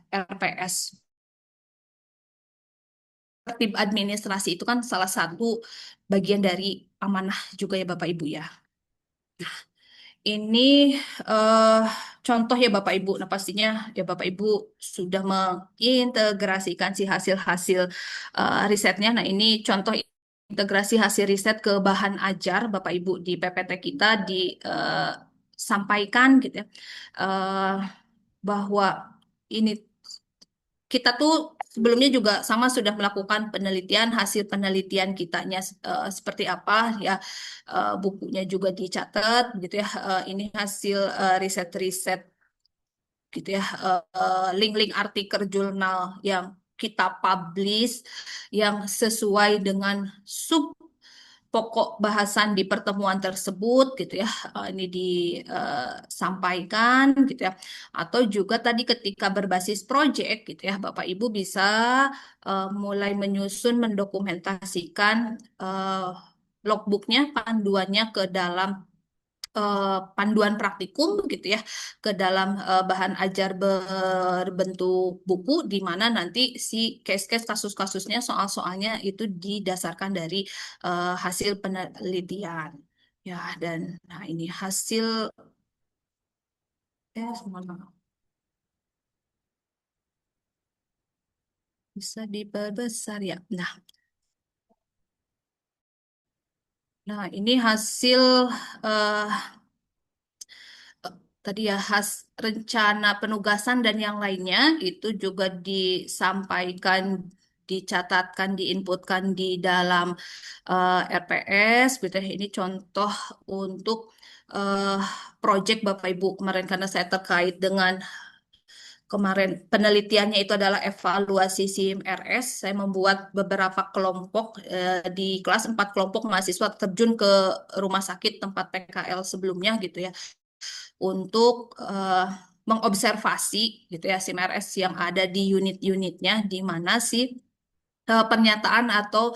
Speaker 3: RPS. Tertib administrasi itu kan salah satu bagian dari amanah juga ya Bapak Ibu ya. Ini eh, contoh ya Bapak Ibu. Nah pastinya ya Bapak Ibu sudah mengintegrasikan si hasil-hasil risetnya. Nah ini contoh integrasi hasil riset ke bahan ajar Bapak Ibu di PPT kita disampaikan gitu ya. Eh, bahwa ini kita tuh sebelumnya juga sama sudah melakukan penelitian, hasil penelitian kitanya seperti apa ya. Bukunya juga dicatat gitu ya. Ini hasil riset-riset gitu ya. Link-link artikel jurnal yang kita publish yang sesuai dengan sub pokok bahasan di pertemuan tersebut gitu ya. Ini disampaikan gitu ya, atau juga tadi ketika berbasis project gitu ya, Bapak Ibu bisa mulai menyusun, mendokumentasikan logbooknya, panduannya ke dalam panduan praktikum gitu ya ke dalam bahan ajar berbentuk buku di mana nanti si case-case kasus-kasusnya soal-soalnya itu didasarkan dari hasil penelitian ya. Dan nah ini hasil sebentar. Bisa diperbesar ya. Nah, ini hasil eh, tadi ya rencana penugasan dan yang lainnya itu juga disampaikan, dicatatkan, diinputkan di dalam RPS. Gitu ya. Ini contoh untuk eh, proyek Bapak Ibu kemarin karena saya terkait dengan kemarin penelitiannya itu adalah evaluasi SIM RS. Saya membuat beberapa kelompok di kelas 4 kelompok mahasiswa terjun ke rumah sakit tempat PKL sebelumnya gitu ya untuk mengobservasi gitu ya SIM RS yang ada di unit-unitnya di mana sih pernyataan atau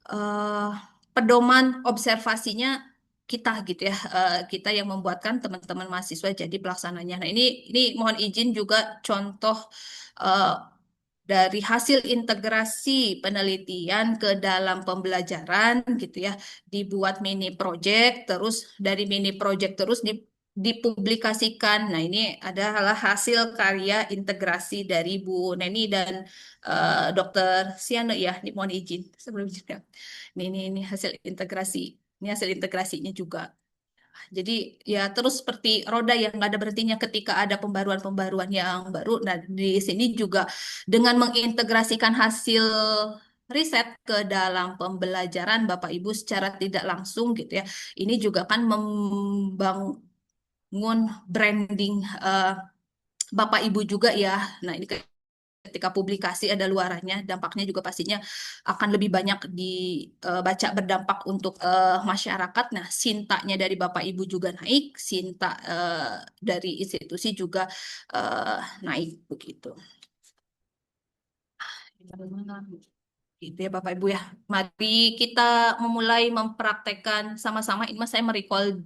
Speaker 3: eh, pedoman observasinya kita gitu ya, kita yang membuatkan teman-teman mahasiswa jadi pelaksananya. Nah ini mohon izin juga contoh eh, dari hasil integrasi penelitian ke dalam pembelajaran gitu ya, dibuat mini project, terus dari mini project terus dipublikasikan. Nah ini adalah hasil karya integrasi dari Bu Neni dan Dokter Siana ya. Ini mohon izin sebelum juga. Ini hasil integrasi. Ini hasil integrasinya juga. Jadi ya terus seperti roda yang nggak ada berhentinya ketika ada pembaruan-pembaruan yang baru. Nah di sini juga dengan mengintegrasikan hasil riset ke dalam pembelajaran Bapak Ibu secara tidak langsung gitu ya. Ini juga kan membangun branding eh, Bapak Ibu juga ya. Nah ini ketika publikasi ada luarannya, dampaknya juga pastinya akan lebih banyak dibaca berdampak untuk masyarakat. Nah, sintanya dari Bapak Ibu juga naik, sinta dari institusi juga eh, naik begitu. Gitu ya Bapak Ibu ya. Mari kita memulai mempraktekkan sama-sama. Ini mas saya merecall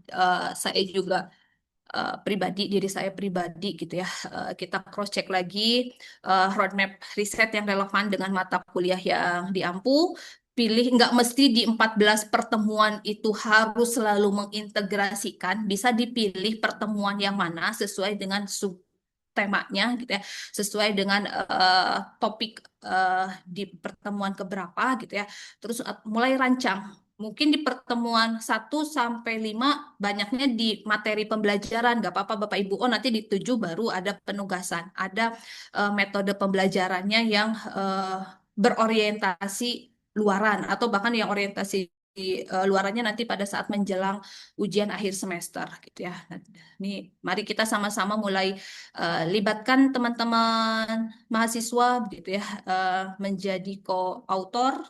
Speaker 3: saya juga pribadi, diri saya pribadi gitu ya. Kita cross check lagi roadmap riset yang relevan dengan mata kuliah yang diampu. Pilih nggak mesti di 14 pertemuan itu harus selalu mengintegrasikan, bisa dipilih pertemuan yang mana sesuai dengan sub temanya gitu ya, sesuai dengan topik di pertemuan keberapa gitu ya. Terus mulai rancang. Mungkin di pertemuan 1 sampai 5 banyaknya di materi pembelajaran, nggak apa-apa Bapak Ibu. Oh nanti di 7 baru ada penugasan, ada metode pembelajarannya yang berorientasi luaran atau bahkan yang orientasi luarannya nanti pada saat menjelang ujian akhir semester gitu ya. Nah, ini mari kita sama-sama mulai libatkan teman-teman mahasiswa gitu ya menjadi co-author.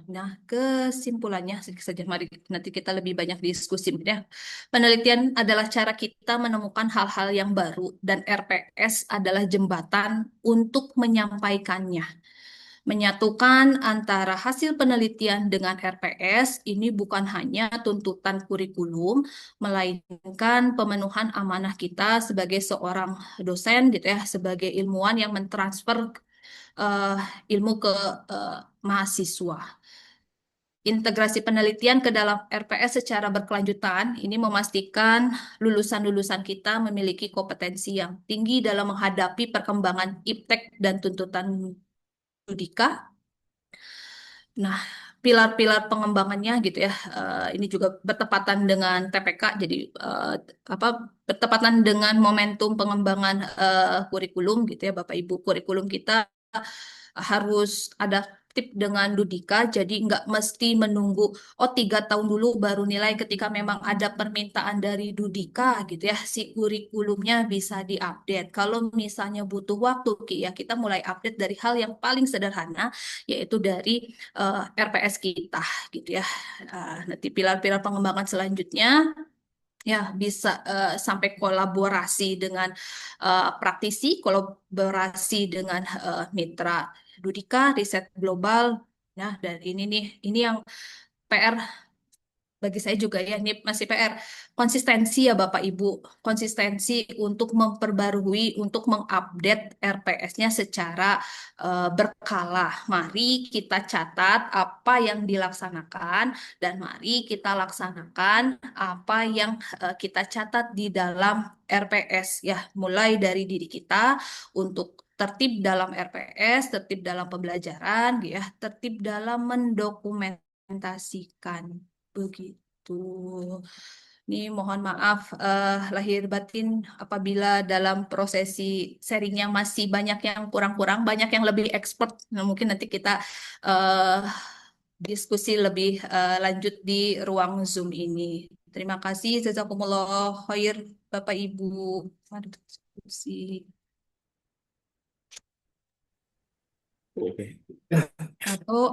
Speaker 3: Nah, kesimpulannya sedikit saja. Mari nanti kita lebih banyak diskusi ya. Penelitian adalah cara kita menemukan hal-hal yang baru dan RPS adalah jembatan untuk menyampaikannya. Menyatukan antara hasil penelitian dengan RPS ini bukan hanya tuntutan kurikulum, melainkan pemenuhan amanah kita sebagai seorang dosen gitu ya, sebagai ilmuwan yang mentransfer eh, ilmu ke mahasiswa. Integrasi penelitian ke dalam RPS secara berkelanjutan ini memastikan lulusan-lulusan kita memiliki kompetensi yang tinggi dalam menghadapi perkembangan iptek dan tuntutan Judika. Nah, pilar-pilar pengembangannya gitu ya, ini juga bertepatan dengan TPK, jadi apa bertepatan dengan momentum pengembangan kurikulum gitu ya, Bapak Ibu. Kurikulum kita harus adaptif dengan Dudika, jadi nggak mesti menunggu 3 tahun dulu baru nilai ketika memang ada permintaan dari Dudika gitu ya, si kurikulumnya bisa diupdate. Kalau misalnya butuh waktu, ya kita mulai update dari hal yang paling sederhana, yaitu dari RPS kita gitu ya. Nanti pilar-pilar pengembangan selanjutnya ya bisa sampai kolaborasi dengan praktisi, kolaborasi dengan mitra Dudika, riset global. Ya, dan ini nih, ini yang PR bagi saya juga ya, ini masih PR. Konsistensi ya Bapak Ibu, konsistensi untuk memperbarui, untuk mengupdate RPS-nya secara berkala. Mari kita catat apa yang dilaksanakan dan mari kita laksanakan apa yang kita catat di dalam RPS ya, mulai dari diri kita untuk tertib dalam RPS, tertib dalam pembelajaran, ya, tertib dalam mendokumentasikan. Begitu. Ini mohon maaf lahir batin apabila dalam prosesi sharingnya masih banyak yang kurang-kurang, banyak yang lebih expert. Nah, mungkin nanti kita eh, diskusi lebih lanjut di ruang Zoom ini. Terima kasih, jazakumullah khair, Bapak Ibu. Mari diskusi.
Speaker 1: Oke.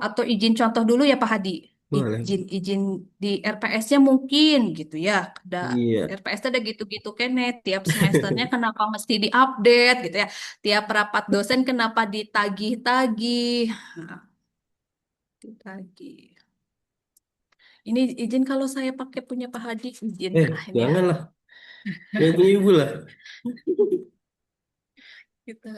Speaker 3: Atau izin contoh dulu ya Pak Hadi.
Speaker 1: Boleh.
Speaker 3: Izin di RPS-nya mungkin gitu ya. Ada
Speaker 1: Iya.
Speaker 3: RPS ada gitu-gitu kene tiap semesternya kenapa mesti diupdate gitu ya. Tiap rapat dosen kenapa ditagih-tagih. Nah, ditagih. Ini izin kalau saya pakai punya Pak Hadi izin. Nah, ini ya.
Speaker 1: Janganlah. Yang punya ibu lah.
Speaker 3: Kita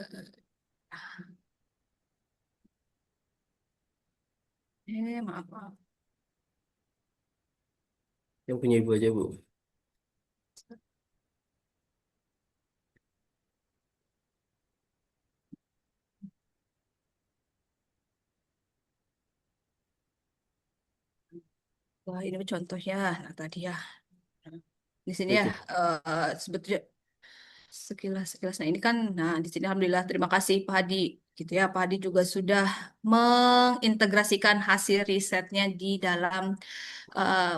Speaker 3: maaf, maaf.
Speaker 1: Yang punya ibu aja, Bu.
Speaker 3: Wah, ini contohnya. Nah, tadi ya. Nah, di sini ya
Speaker 1: Oke.
Speaker 3: sebetulnya sekilas. Nah, ini kan, nah di sini alhamdulillah terima kasih Pak Hadi. Gitu ya, Pak Hadi juga sudah mengintegrasikan hasil risetnya di dalam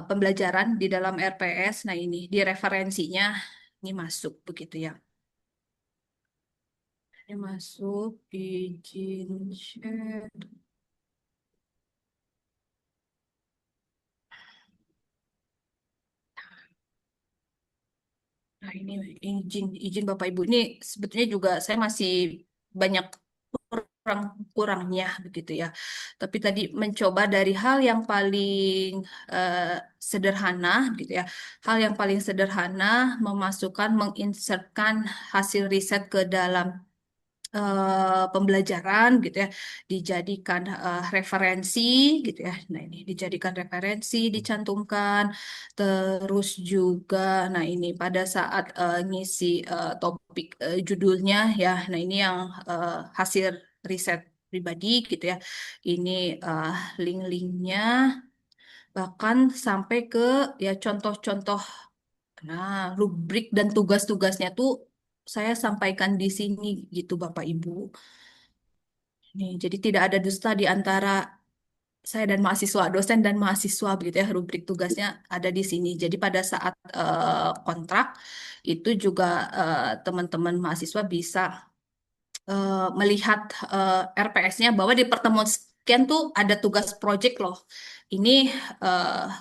Speaker 3: pembelajaran di dalam RPS. Nah, ini di referensinya ini masuk begitu ya. Ini masuk izin share. Nah, ini izin izin Bapak Ibu ini sebetulnya juga saya masih banyak kurang-kurangnya begitu ya. Tapi tadi mencoba dari hal yang paling eh, sederhana gitu ya. Hal yang paling sederhana memasukkan menginsertkan hasil riset ke dalam pembelajaran gitu ya, dijadikan referensi gitu ya. Nah, ini dijadikan referensi, dicantumkan, terus juga, nah ini pada saat ngisi topik judulnya ya, nah ini yang hasil riset pribadi gitu ya. Ini eh, link-linknya, bahkan sampai ke ya contoh-contoh, nah rubrik dan tugas-tugasnya tuh saya sampaikan di sini gitu Bapak Ibu. Nih, jadi tidak ada dusta di antara saya dan mahasiswa, dosen dan mahasiswa begitu ya. Rubrik tugasnya ada di sini. Jadi pada saat kontrak itu juga teman-teman mahasiswa bisa melihat RPS-nya bahwa di pertemuan sekian tuh ada tugas project loh. Ini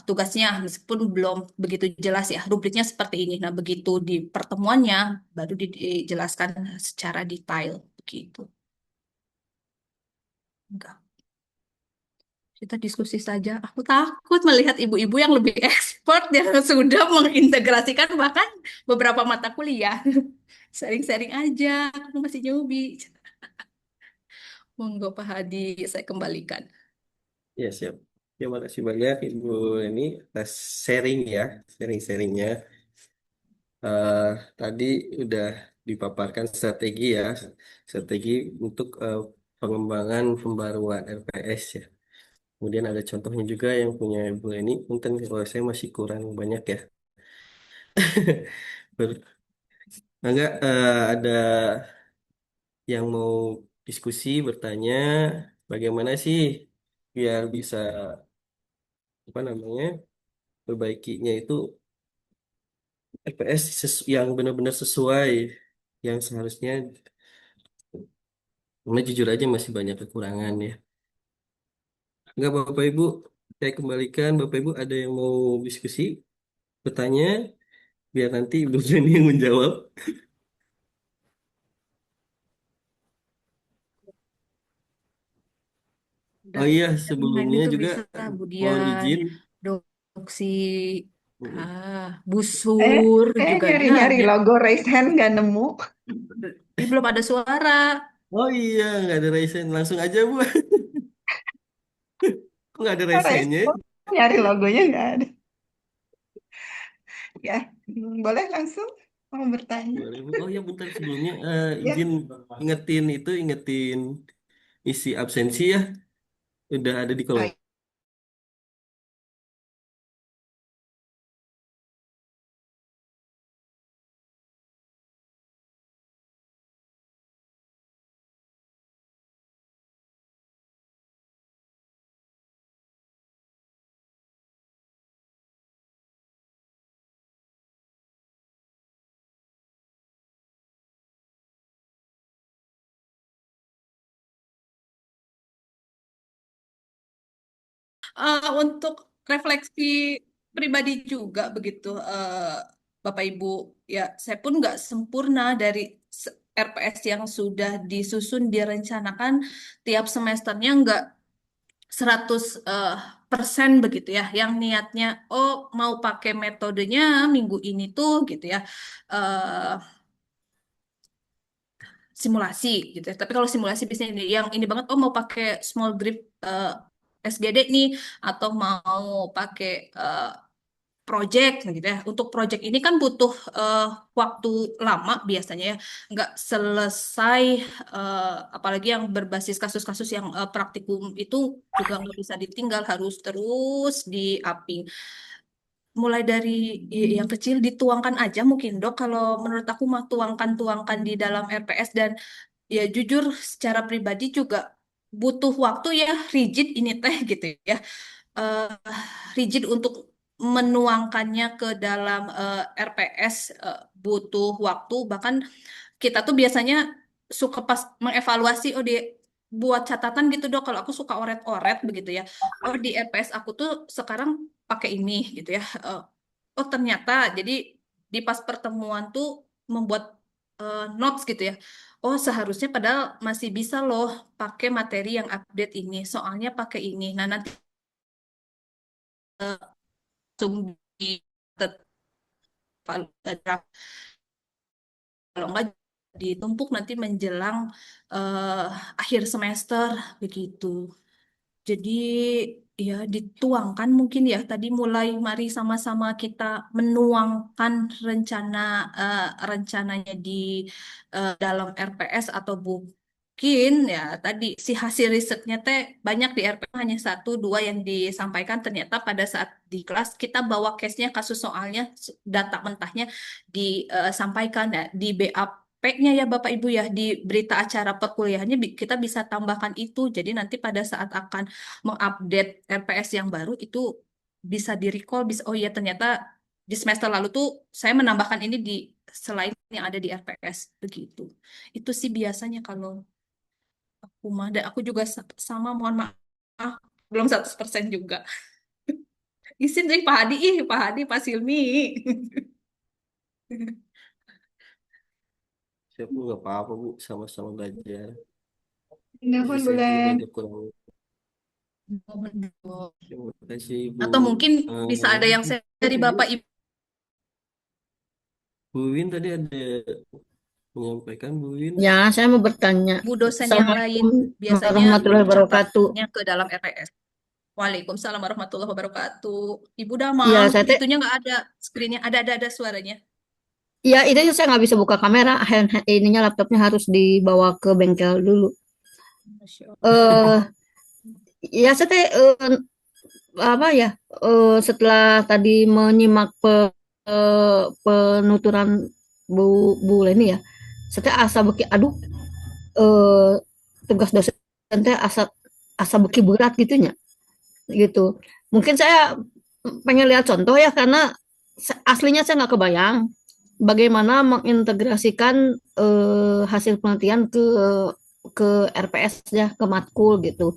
Speaker 3: tugasnya meskipun belum begitu jelas ya, rubriknya seperti ini. Nah, begitu di pertemuannya baru dijelaskan secara detail begitu. Enggak. Kita diskusi saja. Aku takut melihat ibu-ibu yang lebih expert yang sudah mengintegrasikan bahkan beberapa mata kuliah. Sharing-sharing aja, aku masih newbie. Monggo Pak Hadi, saya kembalikan.
Speaker 1: Ya, siap. Terima kasih banyak Ibu ini atas sharing ya, sharing-sharingnya. Eh, Tadi udah dipaparkan strategi ya, strategi untuk pengembangan pembaruan RPS ya. Kemudian ada contohnya juga yang punya Ibu ini, mungkin kalau saya masih kurang banyak ya. Enggak, ada yang mau diskusi, bertanya, bagaimana sih biar bisa apa namanya perbaikinya itu FPS yang benar-benar sesuai yang seharusnya. Karena jujur aja masih banyak kekurangan ya. Enggak Bapak Ibu, saya kembalikan Bapak Ibu ada yang mau diskusi, bertanya, biar nanti Ibu Jenny yang menjawab. Oh
Speaker 3: Udah,
Speaker 1: iya,
Speaker 3: yang lain
Speaker 1: sebelumnya
Speaker 3: itu
Speaker 1: juga
Speaker 3: bisa
Speaker 1: mohon
Speaker 3: Budian,
Speaker 1: izin.
Speaker 3: Oksi,
Speaker 1: Mm.
Speaker 3: busur juga
Speaker 4: Nyari-nyari
Speaker 3: ada.
Speaker 4: logo raise hand nggak nemu.
Speaker 3: Ih, belum ada suara.
Speaker 1: Oh iya, nggak ada raise. Langsung aja, Bu. Kok nggak ada
Speaker 4: Raise
Speaker 1: raise-nya?
Speaker 4: hand, nyari logonya nggak ada. Ya, boleh langsung mau bertanya.
Speaker 1: Boleh, Bu. Oh ya, bentar sebelumnya
Speaker 4: Ya,
Speaker 1: izin ingetin isi absensi ya. Udah ada di kolom.
Speaker 4: baik.
Speaker 3: Untuk refleksi pribadi juga begitu, Bapak Ibu. Ya, saya pun nggak sempurna dari RPS yang sudah disusun, direncanakan tiap semesternya nggak 100 persen begitu ya. Yang niatnya, oh mau pakai metodenya minggu ini tuh gitu ya. eh, Simulasi gitu ya. Tapi kalau simulasi biasanya yang ini banget, oh mau pakai small grip SGD nih, atau mau pakai project gitu ya. Untuk project ini kan butuh eh, waktu lama biasanya ya, nggak selesai, apalagi yang berbasis kasus-kasus yang praktikum itu juga nggak bisa ditinggal, harus terus di-upping. Mulai dari yang kecil dituangkan aja mungkin dok, kalau menurut aku mah tuangkan di dalam RPS. Dan ya jujur secara pribadi juga butuh waktu ya, rigid ini teh gitu ya. eh, Rigid untuk menuangkannya ke dalam RPS, butuh waktu. Bahkan kita tuh biasanya suka pas mengevaluasi, oh di buat catatan gitu dok, kalau aku suka oret-oret begitu ya. Oh di RPS aku tuh sekarang pakai ini gitu ya. Oh ternyata jadi di pas pertemuan tuh membuat notes gitu ya. Oh seharusnya padahal masih bisa loh pakai materi yang update ini. Soalnya pakai ini. Nah nanti langsung di draft, kalau enggak ditumpuk nanti menjelang eh, akhir semester begitu. Jadi ya dituangkan mungkin ya, tadi mulai mari sama-sama kita menuangkan rencananya di dalam RPS, atau mungkin ya tadi si hasil risetnya teh banyak di RPS hanya satu dua yang disampaikan, ternyata pada saat di kelas kita bawa case-nya, kasus soalnya, data mentahnya disampaikan ya di BAP-nya ya Bapak Ibu ya, di berita acara perkuliahannya kita bisa tambahkan itu. Jadi nanti pada saat akan mengupdate RPS yang baru itu bisa di recall, bisa oh iya ternyata di semester lalu tuh saya menambahkan ini di selain yang ada di RPS begitu. Itu sih biasanya kalau aku mah, dan aku juga sama, mohon maaf belum 100% juga. Izin dari Pak Hadi, Pak Hadi, Pak Silmi.
Speaker 1: Siapa nggak apa-apa, Bu. Sama-sama belajar. Bisa
Speaker 4: Telepon
Speaker 1: saya juga
Speaker 4: boleh.
Speaker 1: banyak kurang. Terima kasih, Bu.
Speaker 3: Atau mungkin bisa ada yang saya dari Bapak Ibu.
Speaker 1: Bu Win tadi ada menyampaikan, Bu Win.
Speaker 5: Ya, saya mau bertanya.
Speaker 3: Bu dosen yang lain
Speaker 5: Assalamualaikum
Speaker 3: biasanya
Speaker 5: warahmatullahi wabarakatuh.
Speaker 3: catatnya ke dalam RPS. Waalaikumsalam warahmatullahi wabarakatuh. Ibu Damang,
Speaker 5: Iya, saya teh,
Speaker 3: itunya nggak ada screennya, ada suaranya.
Speaker 5: iya itu saya nggak bisa buka kamera. Ininya laptopnya harus dibawa ke bengkel dulu.
Speaker 3: Masya Allah.
Speaker 5: Eh, ya saya teh apa ya? Setelah tadi menyimak penuturan Bu Leni ya, saya teh asa beki, aduh, eh, tugas dosen teh asa asa beki berat gitunya, gitu. Mungkin saya pengen lihat contoh ya, karena aslinya saya nggak kebayang bagaimana mengintegrasikan hasil penelitian ke RPS ya, ke matkul gitu.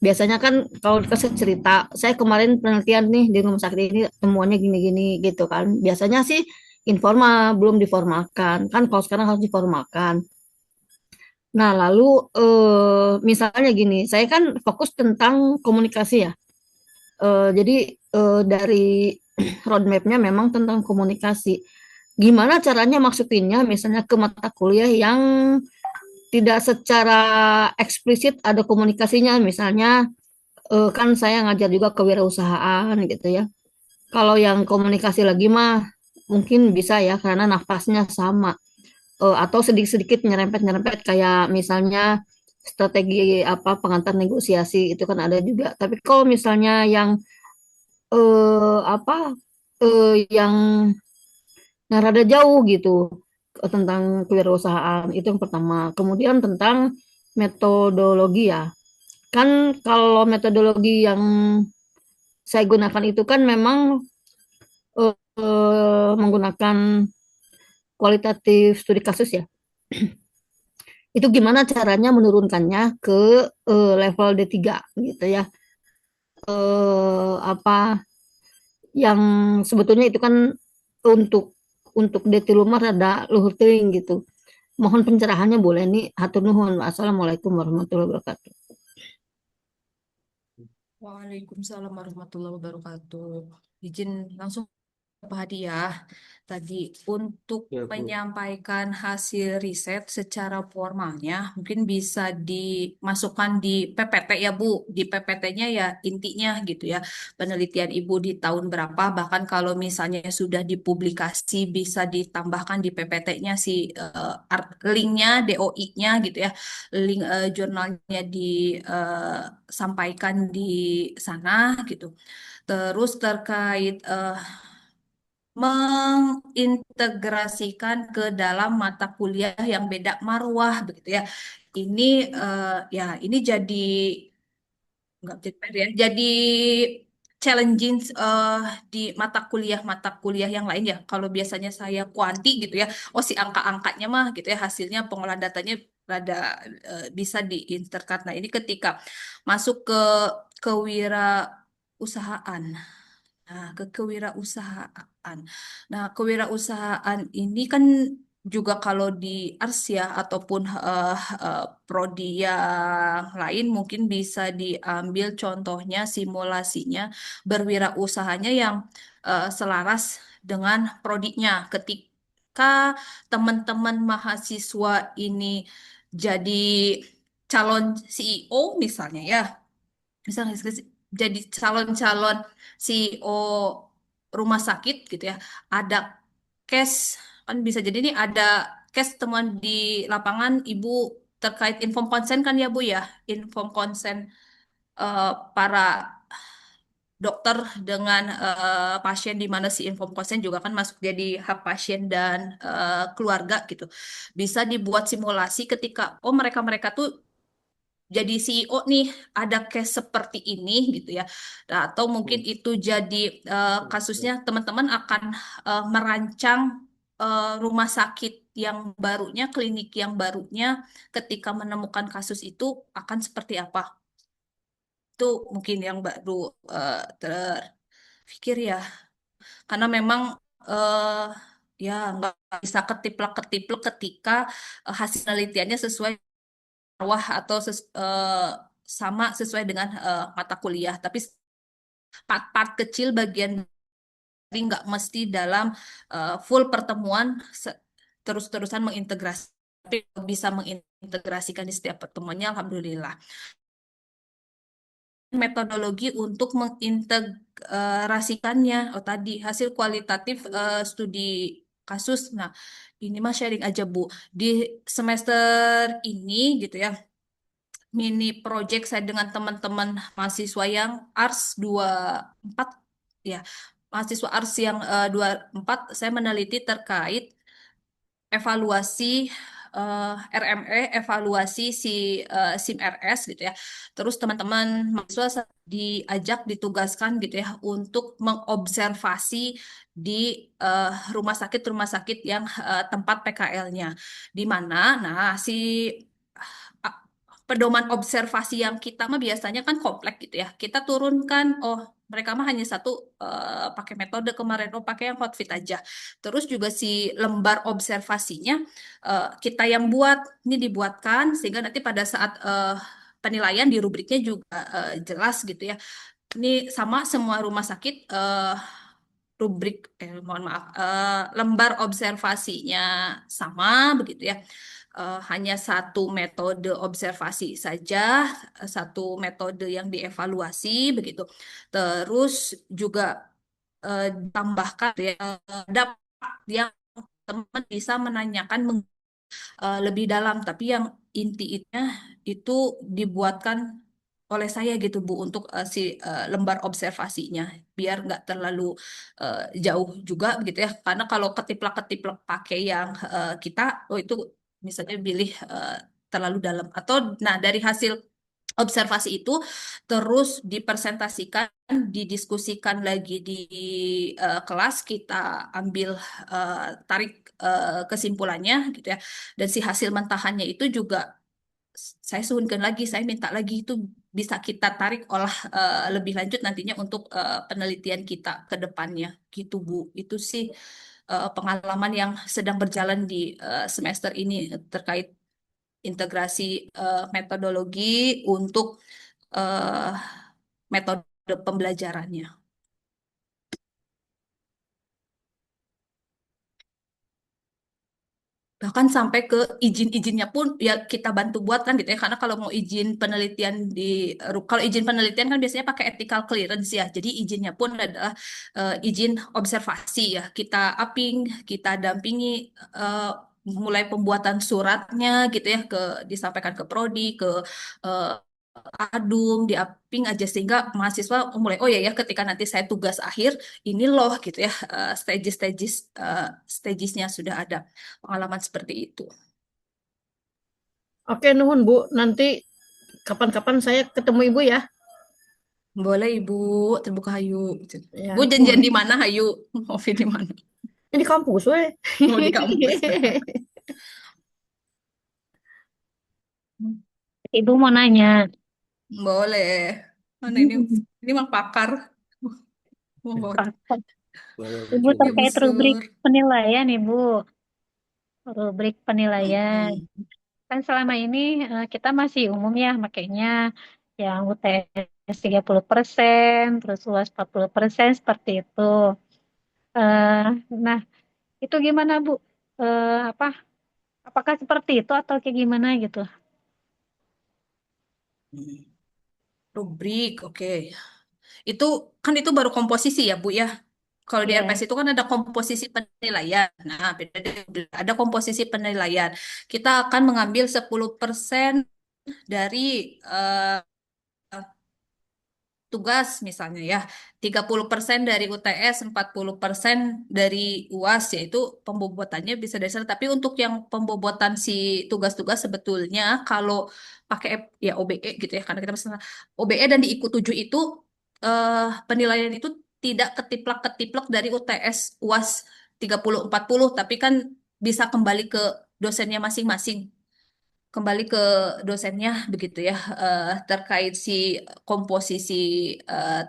Speaker 5: Biasanya kan kalau dikasih cerita, saya kemarin penelitian nih di rumah sakit ini temuannya gini-gini gitu kan. Biasanya sih informal, belum diformalkan. Kan kalau sekarang harus diformalkan. Nah, lalu misalnya gini, saya kan fokus tentang komunikasi ya. Jadi dari roadmapnya memang tentang komunikasi. Gimana caranya maksudinnya misalnya ke mata kuliah yang tidak secara eksplisit ada komunikasinya, misalnya kan saya ngajar juga kewirausahaan gitu ya. Kalau yang komunikasi lagi mah mungkin bisa ya karena nafasnya sama. Atau sedikit-sedikit nyerempet-nyerempet kayak misalnya strategi apa pengantar negosiasi itu kan ada juga. Tapi kalau misalnya yang apa yang rada jauh gitu tentang kewirausahaan itu yang pertama. Kemudian tentang metodologi ya. Kan kalau metodologi yang saya gunakan itu kan memang menggunakan kualitatif studi kasus ya. Itu gimana caranya menurunkannya ke level D3 gitu ya. Apa yang sebetulnya itu kan untuk D3 mah rada luhur teuing gitu. Mohon pencerahannya boleh nih. Hatur nuhun. Assalamualaikum warahmatullahi wabarakatuh.
Speaker 3: Waalaikumsalam warahmatullahi wabarakatuh. Izin langsung Pak Hadiah. Tadi untuk
Speaker 1: Ya, Bu.
Speaker 3: menyampaikan hasil riset secara formalnya mungkin bisa dimasukkan di PPT ya Bu. Di PPT-nya ya intinya gitu ya. Penelitian Ibu di tahun berapa, bahkan kalau misalnya sudah dipublikasi bisa ditambahkan di PPT-nya si linknya, DOI-nya gitu ya. Link jurnalnya disampaikan di sana gitu. Terus terkait mengintegrasikan ke dalam mata kuliah yang beda marwah begitu ya. Ini ini jadi nggak jadi PR ya, jadi challenging di mata kuliah yang lain ya. Kalau biasanya saya kuanti gitu ya, oh si angka-angkanya mah gitu ya, hasilnya pengolahan datanya rada bisa diinterkat. Nah ini ketika masuk ke kewirausahaan. Nah, kewirausahaan. Nah, kewirausahaan ini kan juga kalau di ARS ya ataupun prodi yang lain mungkin bisa diambil contohnya simulasinya berwirausahanya yang selaras dengan prodinya. Ketika teman-teman mahasiswa ini jadi calon CEO misalnya ya, misalnya jadi calon-calon CEO rumah sakit gitu ya, ada case kan bisa jadi nih ada case temuan di lapangan ibu terkait inform konsen kan ya Bu ya, inform konsen eh, para dokter dengan pasien di mana si inform konsen juga kan masuk jadi hak pasien dan keluarga gitu. Bisa dibuat simulasi ketika oh mereka-mereka tuh jadi CEO nih ada case seperti ini gitu ya. Nah, atau mungkin itu jadi kasusnya teman-teman akan merancang rumah sakit yang barunya, klinik yang barunya ketika menemukan kasus itu akan seperti apa. Itu mungkin yang baru terpikir ya. Karena memang ya nggak bisa ketiplek-ketiplek ketika hasil penelitiannya sesuai wah atau sama sesuai dengan mata kuliah. Tapi part-part kecil bagian dari nggak mesti dalam full pertemuan terus-terusan mengintegrasi. Tapi bisa mengintegrasikan di setiap pertemuannya, alhamdulillah. Metodologi untuk mengintegrasikannya. Oh tadi hasil kualitatif studi kasus. Nah, ini mah sharing aja Bu. Di semester ini gitu ya mini project saya dengan teman-teman mahasiswa yang ARS 24 ya. Mahasiswa ARS yang 24 saya meneliti terkait evaluasi RME, evaluasi si SIM RS gitu ya. Terus teman-teman mahasiswa diajak ditugaskan gitu ya untuk mengobservasi di rumah sakit yang tempat PKL-nya. Di mana nah si uh, pedoman observasi yang kita mah biasanya kan kompleks gitu ya. Kita turunkan, oh mereka mah hanya satu pakai metode kemarin, oh pakai yang hot fit aja. Terus juga si lembar observasinya kita yang buat, ini dibuatkan sehingga nanti pada saat penilaian di rubriknya juga jelas gitu ya. Ini sama semua rumah sakit rubrik mohon maaf lembar observasinya sama begitu ya. Hanya satu metode observasi saja, satu metode yang dievaluasi begitu. Terus juga ditambahkan ya dapat yang teman bisa menanyakan lebih dalam, tapi yang intinya itu dibuatkan oleh saya gitu Bu untuk si lembar observasinya biar nggak terlalu jauh juga gitu ya, karena kalau ketiplak-ketiplak pakai yang kita oh itu misalnya pilih terlalu dalam atau nah dari hasil observasi itu terus dipresentasikan, didiskusikan lagi di kelas, kita ambil tarik kesimpulannya gitu ya. Dan si hasil mentahannya itu juga saya suhunkan lagi, saya minta lagi itu bisa kita tarik olah lebih lanjut nantinya untuk penelitian kita ke depannya gitu Bu. Itu sih pengalaman yang sedang berjalan di semester ini terkait integrasi metodologi untuk eh, metode pembelajarannya. Bahkan sampai ke izin-izinnya pun ya kita bantu buat kan gitu ya. Karena kalau mau izin penelitian kalau izin penelitian kan biasanya pakai ethical clearance ya. Jadi izinnya pun adalah izin observasi ya. Kita aping, kita dampingi eh, mulai pembuatan suratnya gitu ya disampaikan ke prodi, ke eh, adum, diaping aja sehingga mahasiswa mulai oh ya ya ketika nanti saya tugas akhir ini loh gitu ya stagesnya sudah ada pengalaman seperti itu.
Speaker 5: Oke, nuhun Bu. Nanti kapan-kapan saya ketemu Ibu ya.
Speaker 3: Boleh Ibu, terbuka hayu.
Speaker 5: Ya,
Speaker 3: Bu janjian di mana hayu? Ngopi di mana?
Speaker 5: ini di kampus, weh.
Speaker 3: Mau di kampus.
Speaker 6: Ibu mau nanya.
Speaker 3: Boleh. Mana ini mah pakar. Mau
Speaker 6: Pak,
Speaker 1: Boleh,
Speaker 6: Ibu
Speaker 1: coba.
Speaker 3: Ibu
Speaker 6: terkait rubrik
Speaker 3: Sur.
Speaker 6: penilaian, Ibu. Rubrik penilaian.
Speaker 3: Mm-mm.
Speaker 6: Kan selama ini kita masih umum ya, makanya yang UTS 30%, terus UAS 40% seperti itu. Eh, nah, itu gimana, Bu? Apa? Apakah seperti itu atau kayak gimana gitu?
Speaker 3: Rubrik, oke. Itu kan itu baru komposisi ya Bu ya. Kalau di
Speaker 6: Ya.
Speaker 3: LPS itu kan ada komposisi penilaian. Nah, ada komposisi penilaian. Kita akan mengambil 10% dari eh, tugas misalnya ya, 30% dari UTS, 40% dari UAS, yaitu pembobotannya bisa dari sana. Tapi untuk yang pembobotan si tugas-tugas sebetulnya kalau pakai ya OBE gitu ya, karena kita misalnya OBE dan di IKU 7 itu penilaian itu tidak ketiplak-ketiplak dari UTS UAS 30 40, tapi kan bisa kembali ke dosennya masing-masing, kembali ke dosennya begitu ya terkait si komposisi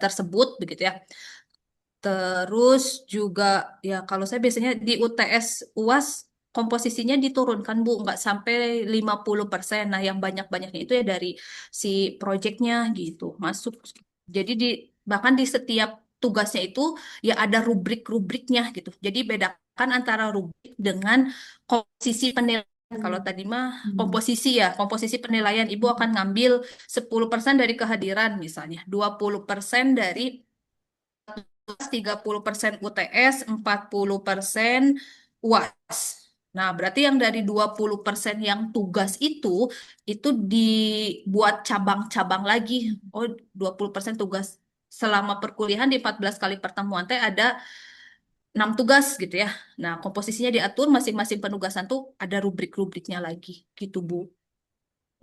Speaker 3: tersebut begitu ya. Terus juga ya kalau saya biasanya di UTS UAS komposisinya diturunkan Bu, nggak sampai 50%. Nah, yang banyak-banyaknya itu ya dari si proyeknya gitu masuk. Jadi bahkan di setiap tugasnya itu ya ada rubrik-rubriknya gitu. Jadi bedakan antara rubrik dengan komposisi penilaian. Kalau tadi mah komposisi ya, komposisi penilaian Ibu akan ngambil 10% dari kehadiran misalnya, 20% dari 30% UTS, 40% UAS. Nah, berarti yang dari 20% yang tugas itu dibuat cabang-cabang lagi. Oh, 20% tugas. Selama perkuliahan di 14 kali pertemuan teh ada 6 tugas gitu ya. Nah, komposisinya diatur masing-masing penugasan tuh ada rubrik-rubriknya lagi gitu, Bu.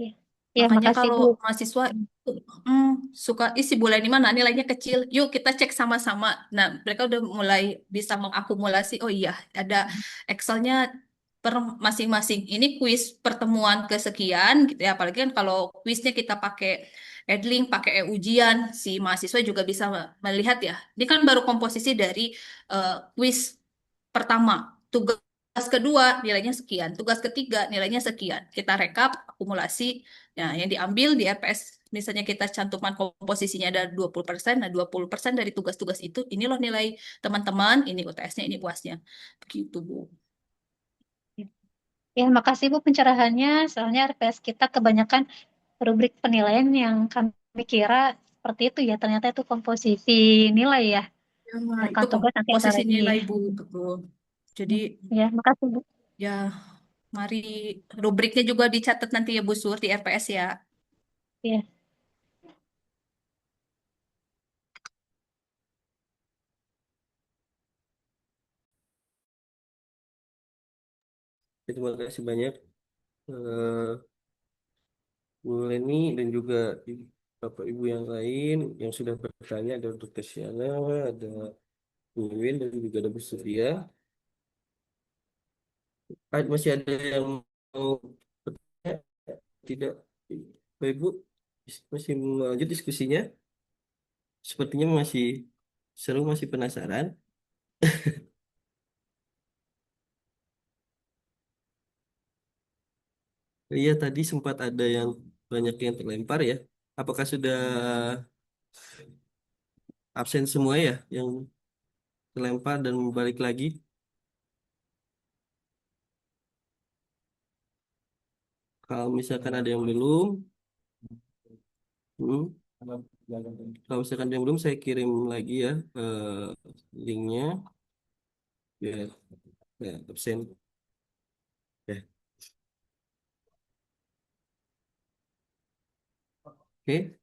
Speaker 6: Ya, ya
Speaker 3: Makanya
Speaker 6: makasih,
Speaker 3: kalau
Speaker 6: Bu.
Speaker 3: mahasiswa hmm, suka isi bulan ini mana nilainya kecil, yuk kita cek sama-sama. Nah, mereka udah mulai bisa mengakumulasi. Oh iya, ada Excelnya per masing-masing. Ini kuis pertemuan kesekian gitu ya. Apalagi kan kalau kuisnya kita pakai Edlink, pakai ujian, si mahasiswa juga bisa melihat ya. Ini kan baru komposisi dari kuis pertama. Tugas kedua nilainya sekian, tugas ketiga nilainya sekian. Kita rekap, akumulasi. Nah, yang diambil di RPS misalnya kita cantumkan komposisinya ada 20%, nah 20% dari tugas-tugas itu, ini loh nilai teman-teman, ini UTS-nya, ini UAS-nya. Begitu, Bu.
Speaker 6: Ya, makasih Bu pencerahannya. Soalnya RPS kita kebanyakan rubrik penilaian yang kami kira seperti itu ya. Ternyata itu komposisi nilai ya.
Speaker 3: Ya,
Speaker 6: Bukan
Speaker 3: itu
Speaker 6: tugas nanti ada
Speaker 3: komposisi
Speaker 6: lagi
Speaker 3: nilai,
Speaker 6: ya.
Speaker 3: Bu. Betul. Jadi,
Speaker 6: Ya, makasih Bu.
Speaker 3: ya, mari rubriknya juga dicatat nanti ya, Bu Sur, di RPS ya.
Speaker 6: Ya.
Speaker 1: Terima kasih banyak eh, Bu Leni dan juga Bapak Ibu yang lain yang sudah bertanya. Ada Dr. Syana, ada Bu Win, dan juga ada Bu Surya. Masih ada yang mau bertanya? Tidak, Bapak Ibu masih mau lanjut diskusinya. Sepertinya masih seru, masih penasaran. Iya, tadi sempat ada yang banyak yang terlempar ya. Apakah sudah absen semua ya yang terlempar dan balik lagi? Kalau misalkan ada yang belum, hmm, kalau misalkan ada yang belum, saya kirim lagi ya linknya biar ya, absen. Ya. Oke.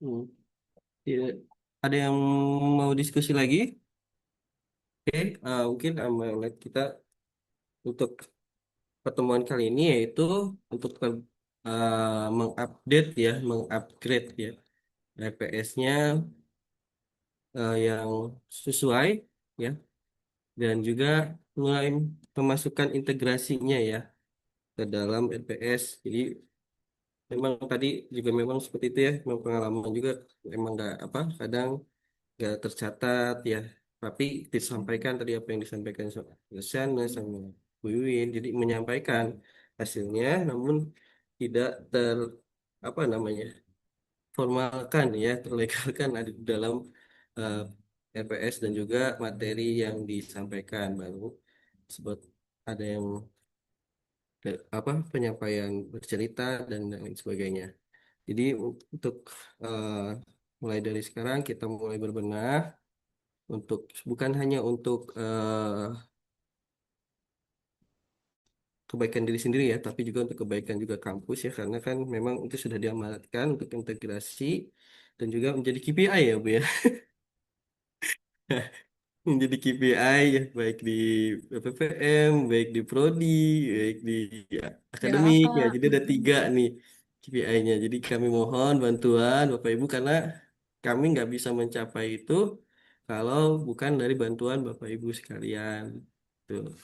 Speaker 1: Hmm. Ya. Ada yang mau diskusi lagi? Oke, mungkin kita untuk pertemuan kali ini yaitu untuk mengupdate ya, mengupgrade ya RPS-nya yang sesuai ya, dan juga mulai memasukkan integrasinya ya ke dalam RPS. Jadi memang tadi juga memang seperti itu ya, memang pengalaman juga memang nggak apa kadang nggak tercatat ya, tapi disampaikan tadi apa yang disampaikan sama Sana sama Bu Yuwin, jadi menyampaikan hasilnya namun tidak apa namanya formalkan ya, terlegalkan ada di dalam eh, RPS dan juga materi yang disampaikan baru sebut ada yang apa penyampaian bercerita dan lain sebagainya. Jadi untuk eh, mulai dari sekarang kita mulai berbenah untuk bukan hanya untuk kebaikan diri sendiri ya, tapi juga untuk kebaikan juga kampus ya, karena kan memang itu sudah diamanatkan untuk integrasi dan juga menjadi KPI ya Bu ya, menjadi KPI ya, baik di PPM, baik di Prodi, baik di ya,
Speaker 3: Ya,
Speaker 1: akademik ya.
Speaker 3: Kak.
Speaker 1: Jadi ada tiga nih KPI-nya. Jadi kami mohon bantuan Bapak Ibu karena kami nggak bisa mencapai itu kalau bukan dari bantuan Bapak Ibu sekalian. Tuh.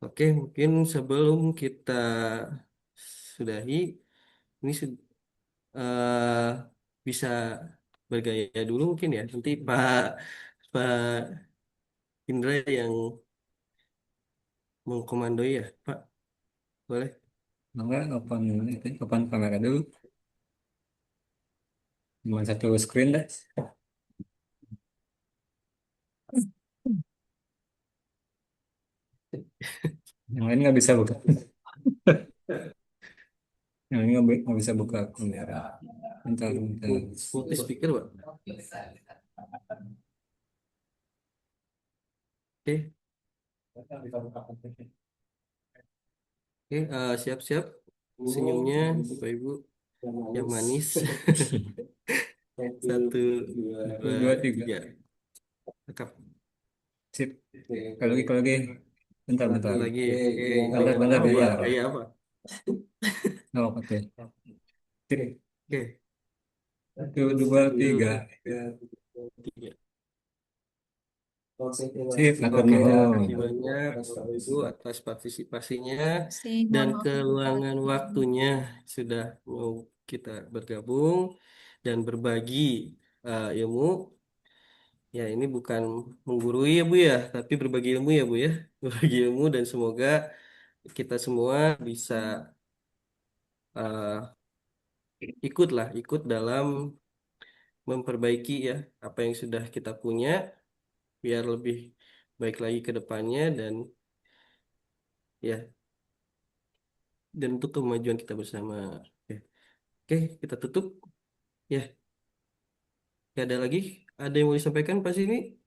Speaker 1: Oke, mungkin sebelum kita sudahi, ini eh, bisa bergaya dulu mungkin ya. Nanti Pak Indra yang mengkomandoi ya, Pak. Boleh?
Speaker 7: Enggak, kapan kamera dulu? Cuma satu screen dah. Yang lain nggak bisa buka. Yang lain nggak bisa buka kamera. Bentar, bentar.
Speaker 1: Multi speaker, Pak. Oke, oke, siap-siap. Senyumnya, Bapak Ibu, yang manis. Satu, dua,
Speaker 7: Dua, tiga.
Speaker 1: tiga. Rekam.
Speaker 7: Sip. Kalau lagi. Bentar, bentar.
Speaker 1: Lagi. Oke,
Speaker 7: Bentar, bentar,
Speaker 1: gaya,
Speaker 7: bentar.
Speaker 1: gaya apa?
Speaker 7: Oh, oke. Sip.
Speaker 1: Oke,
Speaker 7: Satu, dua, tiga.
Speaker 1: tiga.
Speaker 7: Sip, atur
Speaker 1: Oke, terima
Speaker 7: nuhun.
Speaker 1: kasih banyak Bapak Ibu atas partisipasinya
Speaker 3: Sih,
Speaker 1: dan
Speaker 3: mohon maaf lahir
Speaker 1: keluangan
Speaker 3: batin.
Speaker 1: waktunya sudah mau kita bergabung dan berbagi ilmu. Ya, ini bukan menggurui ya Bu ya, tapi berbagi ilmu ya Bu ya. Berbagi ilmu dan semoga kita semua bisa uh, ikut dalam memperbaiki ya apa yang sudah kita punya biar lebih baik lagi ke depannya ya dan untuk kemajuan kita bersama. Oke, Oke, kita tutup ya. Gak ada lagi? Ada yang mau disampaikan pas ini?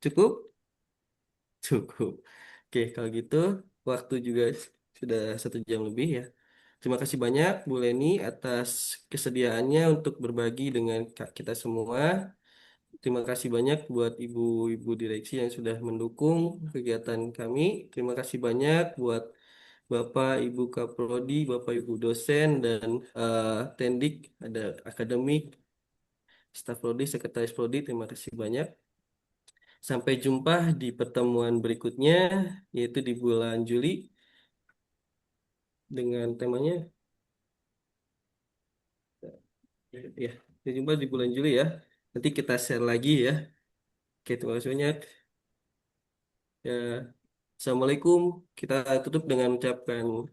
Speaker 1: Cukup? Cukup. Oke, kalau gitu waktu juga sudah 1 jam lebih ya. Terima kasih banyak Bu Leni atas kesediaannya untuk berbagi dengan kita semua. Terima kasih banyak buat ibu-ibu direksi yang sudah mendukung kegiatan kami. Terima kasih banyak buat Bapak Ibu Kaprodi, Bapak Ibu dosen dan Tendik, ada akademik, staf prodi, sekretaris prodi. Terima kasih banyak. Sampai jumpa di pertemuan berikutnya, yaitu di bulan Juli dengan temanya. Ya, sampai jumpa di bulan Juli ya. Nanti kita share lagi ya. Oke, terima kasih banyak. Ya, Assalamualaikum. Kita tutup dengan ucapkan